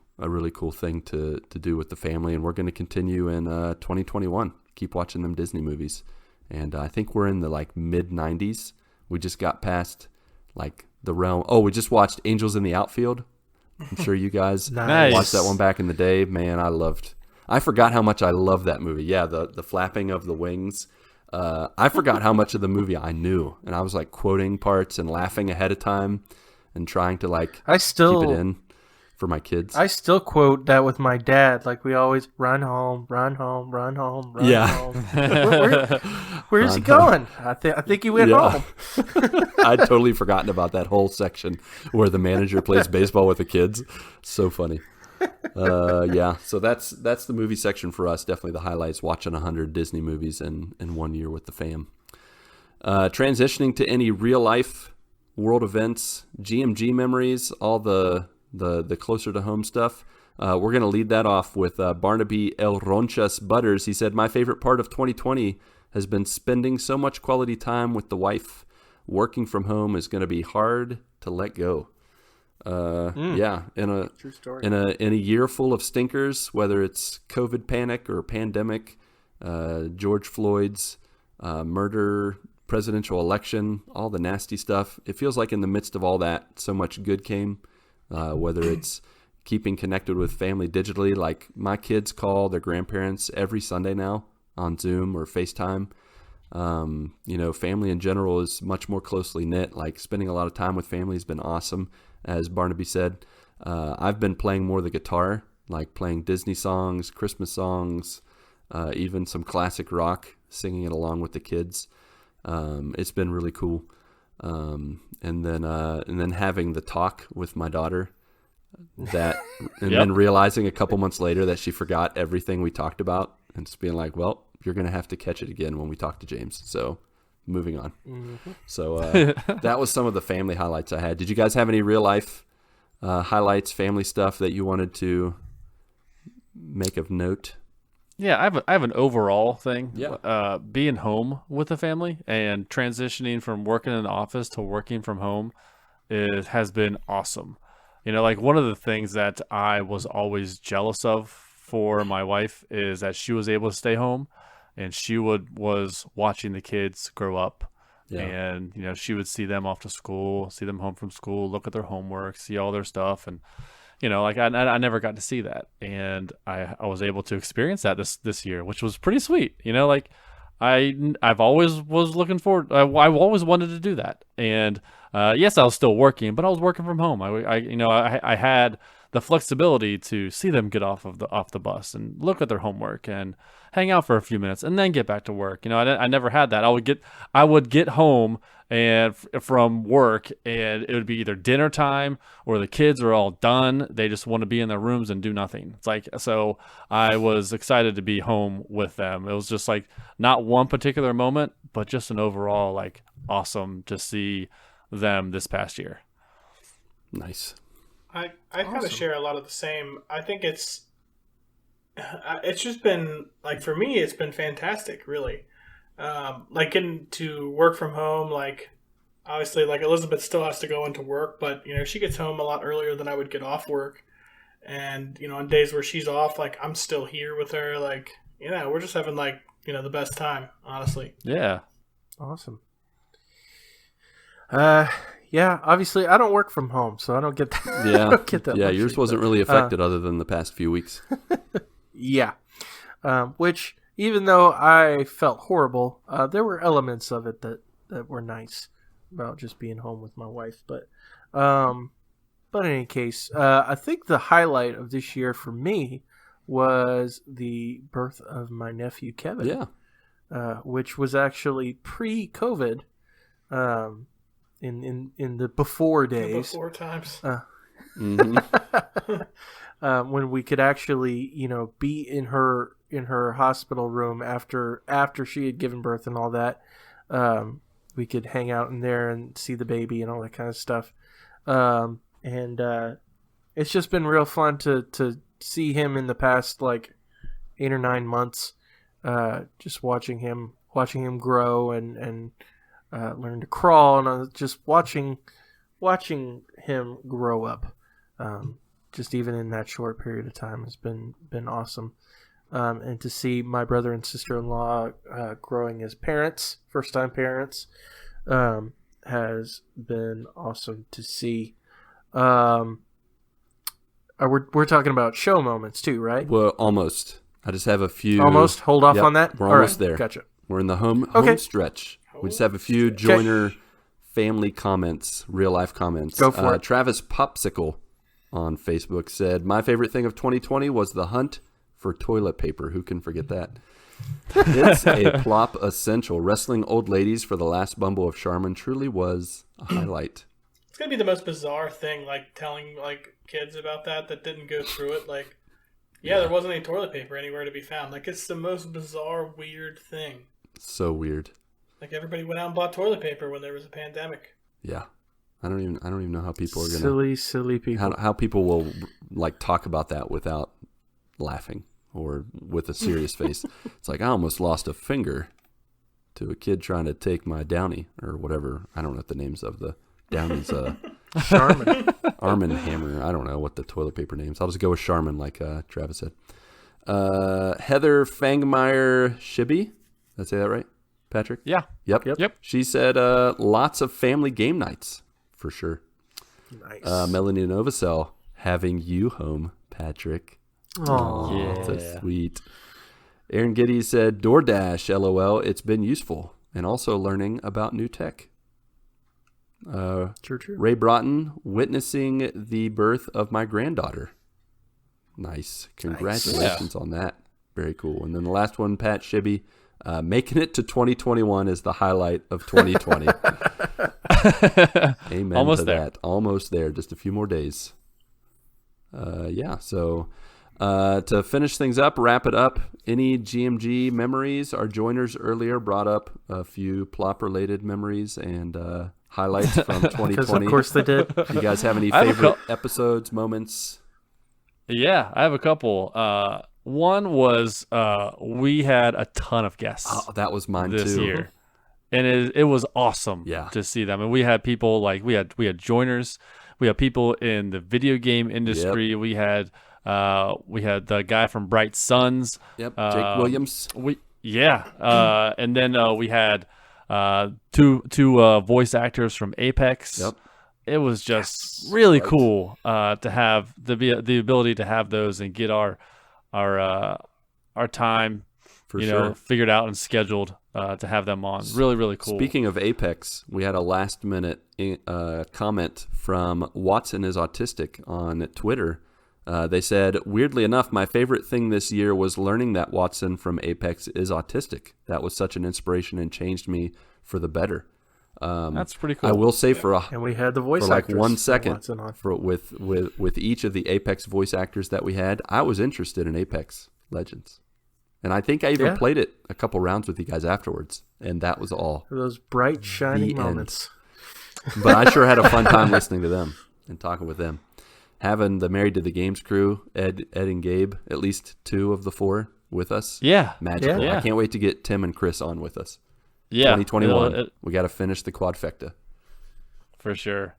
thing to do with the family, and we're going to continue in 2021. Keep watching them Disney movies, and I think we're in the like mid 90s. We just got past like the realm. Oh, we just watched Angels in the Outfield. I'm sure you guys Nice. watched that one back in the day. Man, I forgot how much I loved that movie. Yeah, the flapping of the wings. I forgot how much of the movie I knew, and I was like quoting parts and laughing ahead of time and trying to like keep it in for my kids. I still quote that with my dad. Like we always run home, run home, run home, run Yeah. home. Where's he Run home. going? I think he went Yeah. home. I'd totally forgotten about that whole section where the manager plays baseball with the kids. So funny. Yeah, so that's the movie section for us. Definitely the highlights, watching 100 Disney movies in 1 year with the fam. Transitioning to any real life world events, GMG memories, all the closer to home stuff. We're going to lead that off with Barnaby El Ronchas Butters. He said, my favorite part of 2020 has been spending so much quality time with the wife. Working from home is going to be hard to let go. Yeah, True story. in a year full of stinkers, whether it's COVID panic or pandemic, George Floyd's murder, presidential election, all the nasty stuff. It feels like in the midst of all that, so much good came. Whether it's keeping connected with family digitally, like my kids call their grandparents every Sunday now on Zoom or FaceTime. Family in general is much more closely knit. Like spending a lot of time with family has been awesome. As Barnaby said, I've been playing more the guitar, like playing Disney songs, Christmas songs, even some classic rock, singing it along with the kids. It's been really cool. And then having the talk with my daughter then realizing a couple months later that she forgot everything we talked about and just being like, well, you're going to have to catch it again when we talk to James. So moving on. So that was some of the family highlights I had. Did you guys have any real life highlights, family stuff that you wanted to make of note? Yeah, I have an overall thing. Yeah. Being home with the family and transitioning from working in the office to working from home has been awesome. You know, like one of the things that I was always jealous of for my wife is that she was able to stay home and she was watching the kids grow up. Yeah. And, you know, she would see them off to school, see them home from school, look at their homework, see all their stuff. And, you know, like I never got to see that. And I was able to experience that this year, which was pretty sweet. You know, like I've always was looking forward. I've always wanted to do that. And yes, I was still working, but I was working from home. I had the flexibility to see them get off the bus and look at their homework and hang out for a few minutes and then get back to work. You know, I never had that. I would get home and from work and it would be either dinner time or the kids are all done. They just want to be in their rooms and do nothing. It's like, so I was excited to be home with them. It was just like not one particular moment, but just an overall like awesome to see them this past year. Nice. I kind of share a lot of the same. I think it's just been like, for me, it's been fantastic, really. Like getting to work from home, like obviously like Elizabeth still has to go into work, but you know, she gets home a lot earlier than I would get off work. And, you know, on days where she's off, like I'm still here with her. Like, you know, we're just having like, you know, the best time, honestly. Yeah. Awesome. Yeah, obviously I don't work from home, so I don't get that. Yeah. I don't get that Yeah. luxury, Yours wasn't but, really affected other than the past few weeks. Yeah. Which, even though I felt horrible, there were elements of it that were nice about just being home with my wife. But in any case, I think the highlight of this year for me was the birth of my nephew Kevin. Yeah. Which was actually pre-COVID. In the before days. Before times. When we could actually, you know, be in her hospital room after she had given birth and all that. We could hang out in there and see the baby and all that kind of stuff. And it's just been real fun to see him in the past like 8 or 9 months. Just watching him grow and learn to crawl, and just watching him grow up. Just even in that short period of time has been awesome. And to see my brother and sister-in-law growing as parents, first-time parents, has been awesome to see. We're talking about show moments too, right? Well, almost. I just have a few. Almost? Hold off Yep, on that? We're All almost right, there. Gotcha. We're in the home Okay. stretch. We just have a few joiner family comments, real life comments. Go for it. Travis Popsicle on Facebook said, "My favorite thing of 2020 was the hunt for toilet paper. Who can forget that? It's a plop essential. Wrestling old ladies for the last bumble of Charmin truly was a highlight." It's going to be the most bizarre thing, like telling like kids about that didn't go through it. Like, yeah, there wasn't any toilet paper anywhere to be found. Like, it's the most bizarre, weird thing. So weird. Like, everybody went out and bought toilet paper when there was a pandemic. Yeah. I don't even know how people are gonna silly people. how people will like talk about that without laughing or with a serious face. It's like, I almost lost a finger to a kid trying to take my Downy or whatever. I don't know what the names of the Downy's. Charmin. Arm & Hammer. I don't know what the toilet paper names. I'll just go with Charmin, like Travis said. Heather Fangmeyer Shibby. Did I say that right, Patrick? Yeah. Yep. She said lots of family game nights for sure. Nice. Melanie Novosel, having you home, Patrick. Aw. Yeah. That's sweet. Aaron Giddy said, DoorDash, LOL. It's been useful and also learning about new tech. True. Ray Broughton, witnessing the birth of my granddaughter. Nice. Congratulations on that. Very cool. And then the last one, Pat Shibby, making it to 2021 is the highlight of 2020. Amen Almost to there. that. Almost there. Just a few more days. Yeah. So To finish things up, wrap it up, any GMG memories? Our joiners earlier brought up a few plop-related memories and highlights from 2020. Because of course they did. Do you guys have any I have a favorite episodes, moments? Yeah, I have a couple. One was we had a ton of guests Oh, that was mine this too. year, and it was awesome Yeah. to see them. And we had people like we had joiners, we had people in the video game industry. We had the guy from Bright Suns. Yep, Jake Williams. And then we had two voice actors from Apex. Yep. It was just really cool to have the ability to have those and get our time, For sure. figured out and scheduled to have them on. Really, really cool. Speaking of Apex, we had a last-minute comment from Watson is Autistic on Twitter. They said, weirdly enough, my favorite thing this year was learning that Watson from Apex is autistic. That was such an inspiration and changed me for the better. That's pretty cool. I will say And we had the voice for like actress 1 from second Watson on. with each of the Apex voice actors that we had, I was interested in Apex Legends. And I think I even played it a couple rounds with you guys afterwards, and that was all. Those bright, shining The end. moments. But I sure had a fun time listening to them and talking with them. Having the Married to the Games crew, Ed and Gabe, at least 2 of the 4 with us. Yeah. Magical. Yeah. I can't wait to get Tim and Chris on with us. Yeah. 2021. We got to finish the quadfecta. For sure.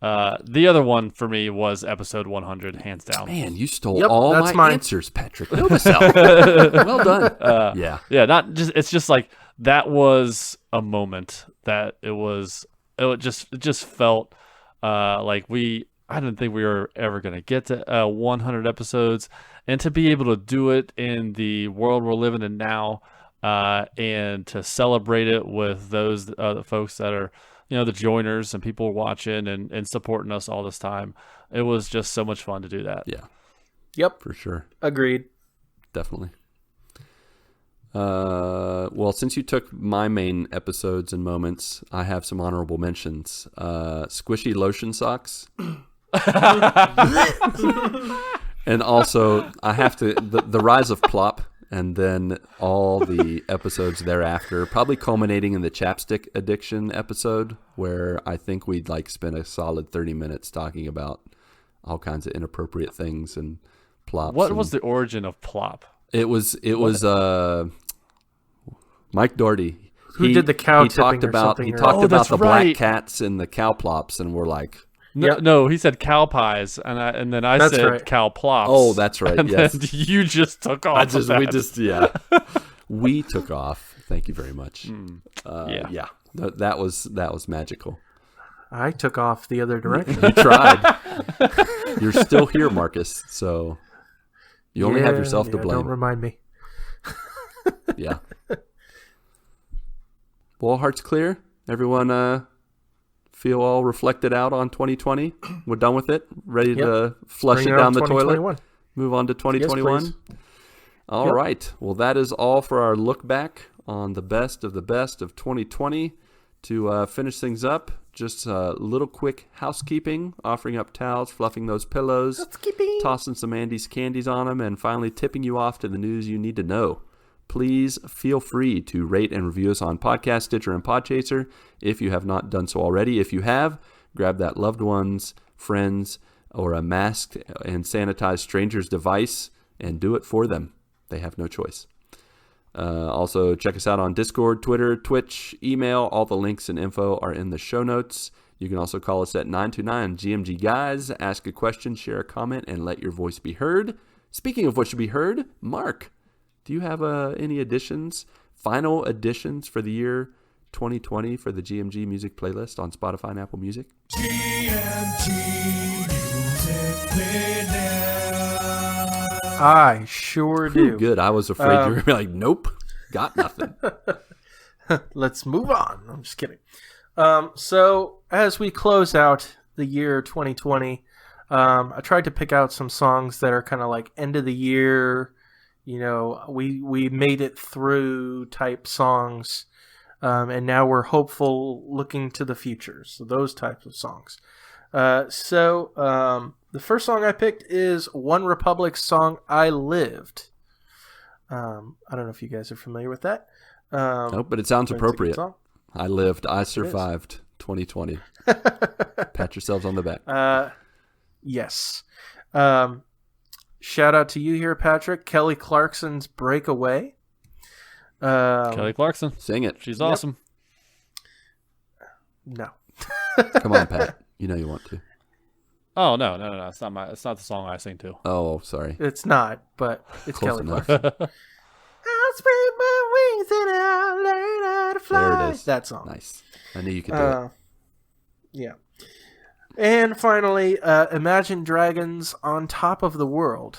The other one for me was episode 100, hands down. Man, you stole Yep, all that's my mine. answers, Patrick. Novosel. Well done. Yeah. Yeah, it's just like that was a moment that it just felt like I didn't think we were ever going to get to 100 episodes, and to be able to do it in the world we're living in now, and to celebrate it with those the folks that are, the joiners and people watching and supporting us all this time. It was just so much fun to do that. Yeah. Yep. For sure. Agreed. Definitely. Well, since you took my main episodes and moments, I have some honorable mentions. Squishy lotion socks. And also, I have to the rise of Plop, and then all the episodes thereafter, probably culminating in the chapstick addiction episode, where I think we'd spent a solid 30 minutes talking about all kinds of inappropriate things and plops. What was the origin of Plop? It was Mike Doherty. Who did the cow He tipping talked or about something, he or- talked Oh, about that's the right. black cats and the cow plops, and we're like, No, he said cow pies, and then I That's said right. cow plops. oh, that's right. and Yes, then you just took off. we took off. Thank you very much. Yeah. That was magical. I took off the other direction. You tried. You're still here, Marcus. So you only have yourself to Don't blame. remind me. Yeah. Well, hearts clear. Everyone feel all reflected out on 2020. We're done with it. Ready to flush Bring it down on the toilet. 2021. Move on to 2021. Yes, All Yep. right. Well, that is all for our look back on the best of 2020. To finish things up, just a little quick housekeeping, offering up towels, fluffing those pillows, tossing some Andy's candies on them, and finally tipping you off to the news you need to know. Please feel free to rate and review us on Podcast, Stitcher, and Podchaser if you have not done so already. If you have, grab that loved one's, friends, or a masked and sanitized stranger's device and do it for them. They have no choice. Also, check us out on Discord, Twitter, Twitch, email. All the links and info are in the show notes. You can also call us at 929-GMG Guys. Ask a question, share a comment, and let your voice be heard. Speaking of what should be heard, Mark, do you have any additions, final additions for the year 2020 for the GMG Music playlist on Spotify and Apple Music? I sure do. Good. I was afraid you were going to be like, nope, got nothing. Let's move on. I'm just kidding. So as we close out the year 2020, I tried to pick out some songs that are kind of like end of the year, we made it through type songs, and now we're hopeful looking to the future. So those types of songs. The first song I picked is One Republic's song "I Lived." I don't know if you guys are familiar with that. Nope, but it sounds but it's a good appropriate. song. I lived. I survived 2020. Pat yourselves on the back. Yes. Shout out to you here, Patrick. Kelly Clarkson's "Breakaway." Kelly Clarkson. Sing it. She's awesome. No. Come on, Pat. You know you want to. Oh no. It's not the song I sing to. Oh, sorry. It's not, but it's Close Kelly enough. Clarkson. I'll spread my wings and I'll learn how to fly. There it is. That song. Nice. I knew you could do it. Yeah. And finally, Imagine Dragons "On Top of the World."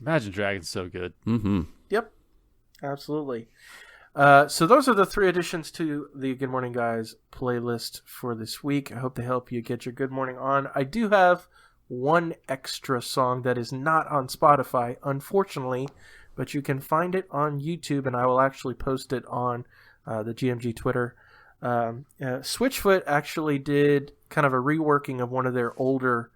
Imagine Dragons so good. Mm-hmm. Yep. Absolutely. So those are the 3 additions to the Good Morning Guys playlist for this week. I hope they help you get your good morning on. I do have one extra song that is not on Spotify, unfortunately, but you can find it on YouTube, and I will actually post it on the GMG Twitter. Switchfoot actually did kind of a reworking of one of their older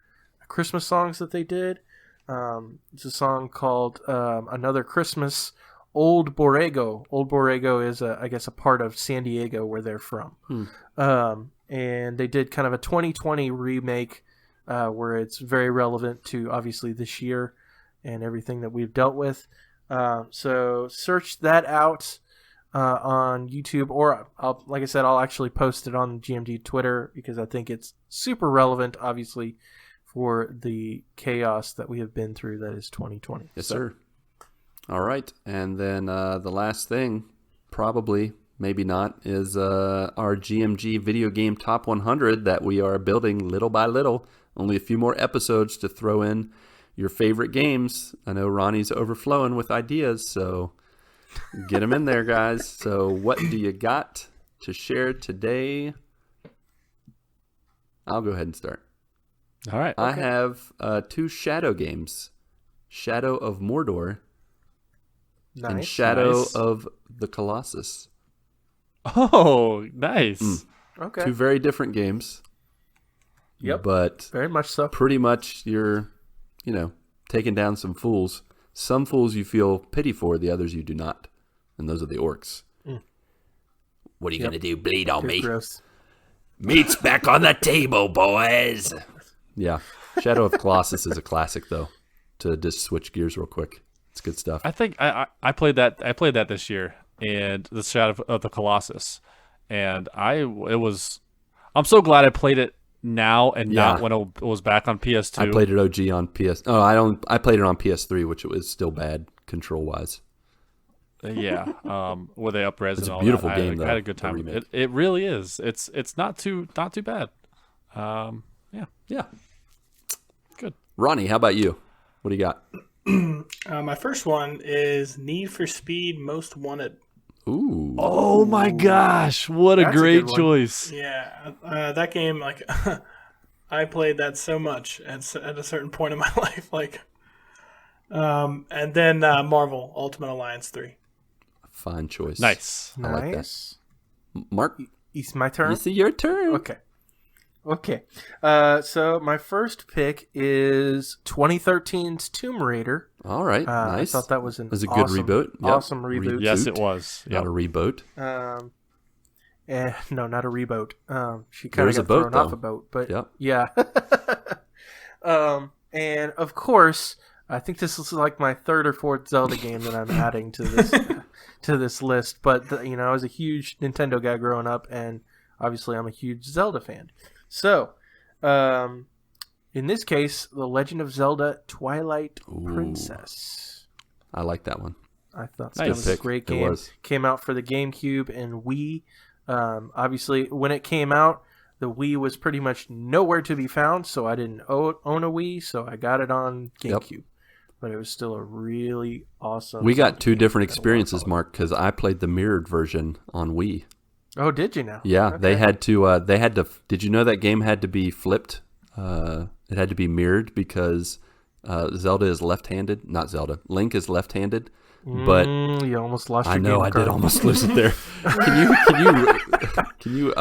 Christmas songs that they did. It's a song called Another Christmas, Old Borrego. Old Borrego is, I guess, a part of San Diego where they're from. And they did kind of a 2020 remake where it's very relevant to, obviously, this year and everything that we've dealt with. So search that out on YouTube, or like I said, I'll actually post it on GMG Twitter because I think it's super relevant, obviously, for the chaos that we have been through that is 2020. Yes, sir. All right. And then the last thing, probably, maybe not, is our GMG video game top 100 that we are building little by little. Only a few more episodes to throw in your favorite games. I know Ronnie's overflowing with ideas, so get them in there, guys. So what do you got to share today? I'll go ahead and start. All right. I have 2 Shadow games, Shadow of Mordor and Shadow of the Colossus. Oh, nice. Okay. 2 very different games. Yep. But Very much so. pretty much you're, taking down some fools. Some fools you feel pity for, the others you do not. And those are the orcs. What are you going to do? Bleed on me? Gross. Meat's back on the table, boys. Yeah. Shadow of Colossus is a classic, though, to just switch gears real quick. It's good stuff. I think I played that. I played that this year, and the Shadow of the Colossus, and I'm so glad I played it now and not when it was back on PS2. I played it OG on PS. Oh, I played it on PS3, which it was still bad control wise. Yeah, where they up-res It's and a all beautiful that. game, though. I had a good time. It really is. It's not too bad. Yeah. Good. Ronnie, how about you? What do you got? My first one is Need for Speed Most Wanted. Ooh. Oh my gosh, what a That's a great good one. choice. Yeah, that game, like, I played that so much at a certain point in my life, and then Marvel Ultimate Alliance 3. Fine choice. Nice. I like that. Nice. Mark, It's my turn. it's your turn. Okay. So my first pick is 2013's Tomb Raider. All right. Nice. I thought that was It was a good awesome, reboot. Yep. Awesome reboot. Yes, it was. Not a reboot. No, not a reboot. She kind There's of a got boat, thrown off though. a boat, but Yep. yeah. And of course, I think this is like my 3rd or 4th Zelda game that I'm adding to this list. But I was a huge Nintendo guy growing up, and obviously I'm a huge Zelda fan. So, in this case, The Legend of Zelda: Twilight Princess. I like that one. I thought Nice. that was a Pick. great It game. was. Came out for the GameCube and Wii. Obviously, when it came out, the Wii was pretty much nowhere to be found, so I didn't own a Wii, so I got it on GameCube. Yep. But it was still a really awesome. We got Zelda 2 game. different I wanna experiences, call it. Mark, because I played the mirrored version on Wii. Oh, did you now? Yeah, Okay. they had to. Did you know that game had to be flipped? It had to be mirrored because Zelda is left-handed. Not Zelda. Link is left-handed. But you almost lost your I know game I card. did almost lose it there. Can you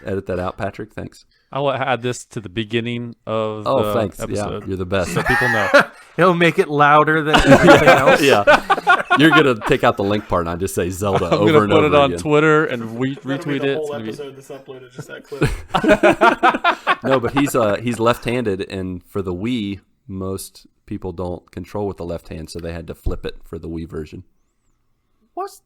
edit that out, Patrick? Thanks. I'll add this to the beginning of Oh, the thanks. episode. Yeah, you're the best. So people know. He'll make it louder than everything else. Yeah, you're gonna take out the link part, and I just say Zelda I'm over gonna and put over it on again. Twitter and That'll be retweet the it. whole It's gonna be- episode that's uploaded, just that clip. No, but he's left-handed, and for the Wii, most people don't control with the left hand, so they had to flip it for the Wii version. Was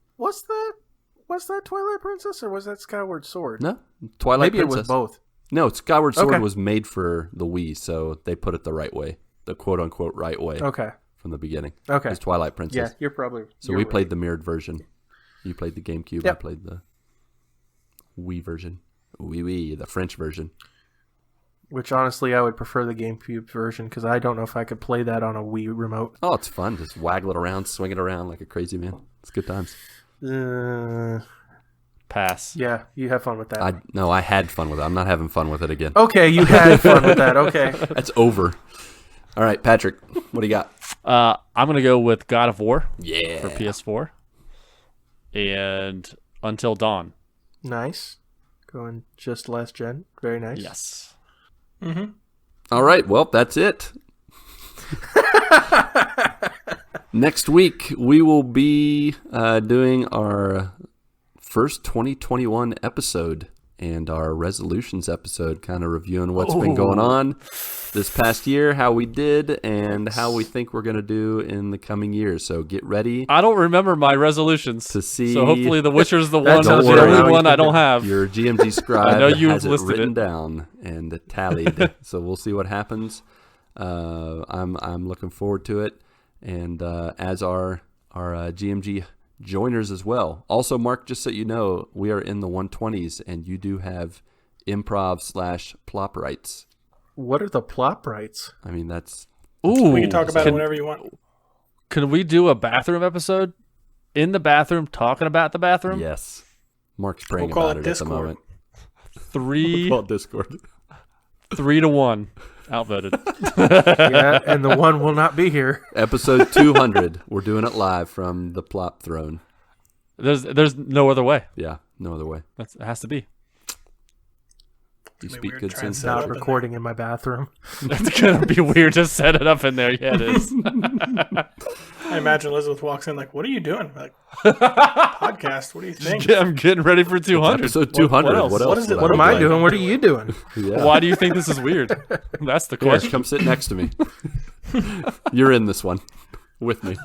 that Twilight Princess or was that Skyward Sword? No, Twilight Maybe Princess. it was both. No, Skyward Sword Okay. was made for the Wii, so they put it the right way, the quote-unquote right way Okay. from the beginning. Okay. It was Twilight Princess. Yeah, you're probably. So you're we right. played the mirrored version. You played the GameCube. I Yep. played the Wii version. Wii, the French version. Which honestly, I would prefer the GameCube version because I don't know if I could play that on a Wii remote. Oh, it's fun. Just waggle it around, swing it around like a crazy man. It's good times. Pass. Yeah, you have fun with that. I had fun with it. I'm not having fun with it again. Okay, you had fun with that. Okay. That's over. All right, Patrick, what do you got? I'm gonna go with God of War Yeah. for PS4 and Until Dawn. Nice. Going just last gen. Very nice. Yes. All right, well, that's it. Next week, we will be doing our first 2021 episode and our resolutions episode, kind of reviewing what's been going on this past year, how we did, and how we think we're going to do in the coming years. So get ready I don't remember my resolutions to see. So hopefully The Witcher's the That one. tells The you how only you one I can don't do- have. Your GMG scribe I know you've has it listed written it. down and tallied. So we'll see what happens. I'm looking forward to it, and as are our GMG joiners as well. Also, Mark, just so you know, we are in the 120s, and you do have improv/plop rights. What are the plop rights? I mean, that's Ooh, We can talk about it can, whenever you want. can we do a bathroom episode? In the bathroom, talking about the bathroom? yes. Mark's praying We'll call about it it at the Discord. moment. Three, Call it Discord. 3-1. Outvoted. Yeah, and the one will not be here. Episode 200. We're doing it live from the plop throne. There's no other way. Yeah, no other way. It has to be. You It's gonna be speak weird good trying to sense. set it Not up in recording in my bathroom. It's gonna be weird to set it up in there. Yeah, it is. I imagine Elizabeth walks in like, "What are you doing?" Like, podcast. What do you think? I'm getting ready for 200. Episode 200. else? What else? What is it? would What I am look I like? doing? What are you doing? Yeah. Why do you think this is weird? That's the Here, question. come sit next to me. You're in this one with me.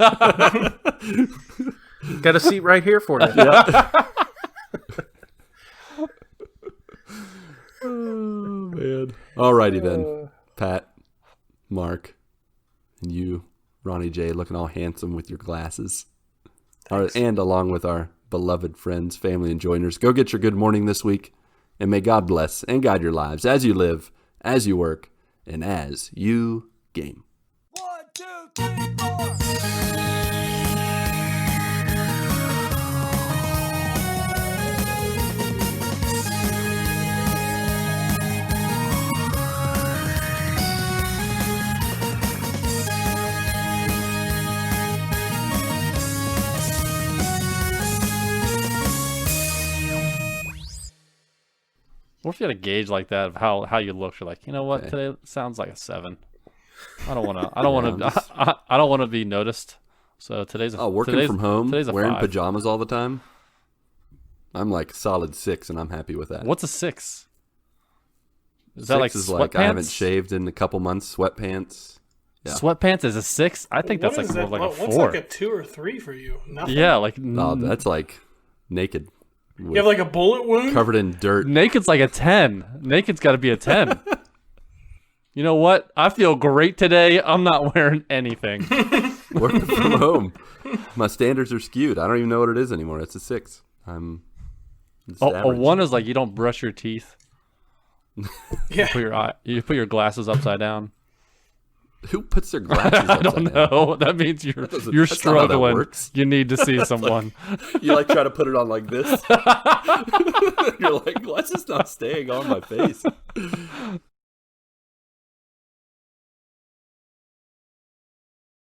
Got a seat right here for you. Oh, man. Alrighty then. Pat, Mark, and you, Ronnie J, looking all handsome with your glasses. And along with our beloved friends, family, and joiners. Go get your good morning this week, and may God bless and guide your lives as you live, as you work, and as you game. 1, 2, 3, 4. What if you had a gauge like that of how you look? You're like, you know what? Okay. Today sounds like a 7. I don't want to. I don't want to. I don't want to be noticed. So today's a, Oh, working today's, from home, Today's a wearing 5. pajamas all the time. I'm like solid 6, and I'm happy with that. What's a 6? Is 6 that like is sweatpants? like I haven't shaved in a couple months. Sweatpants. Yeah. Sweatpants is a 6. I think What that's is like more that? like a What's 4. like a 2 or 3 for you? Nothing. Yeah, like No, that's like naked. You have like a bullet wound. Covered in dirt. naked's like a 10. Naked's got to be a 10. You know what? I feel great today. I'm not wearing anything. Working from home. My standards are skewed. I don't even know what it is anymore. It's a 6. I'm just A average. 1 is like you don't brush your teeth. Yeah. You put your glasses upside down. Who puts their glasses I upside don't down? know. That means you're that's not how that struggling. works. You need to see someone. You like try to put it on like this. You're like, why's this not staying on my face?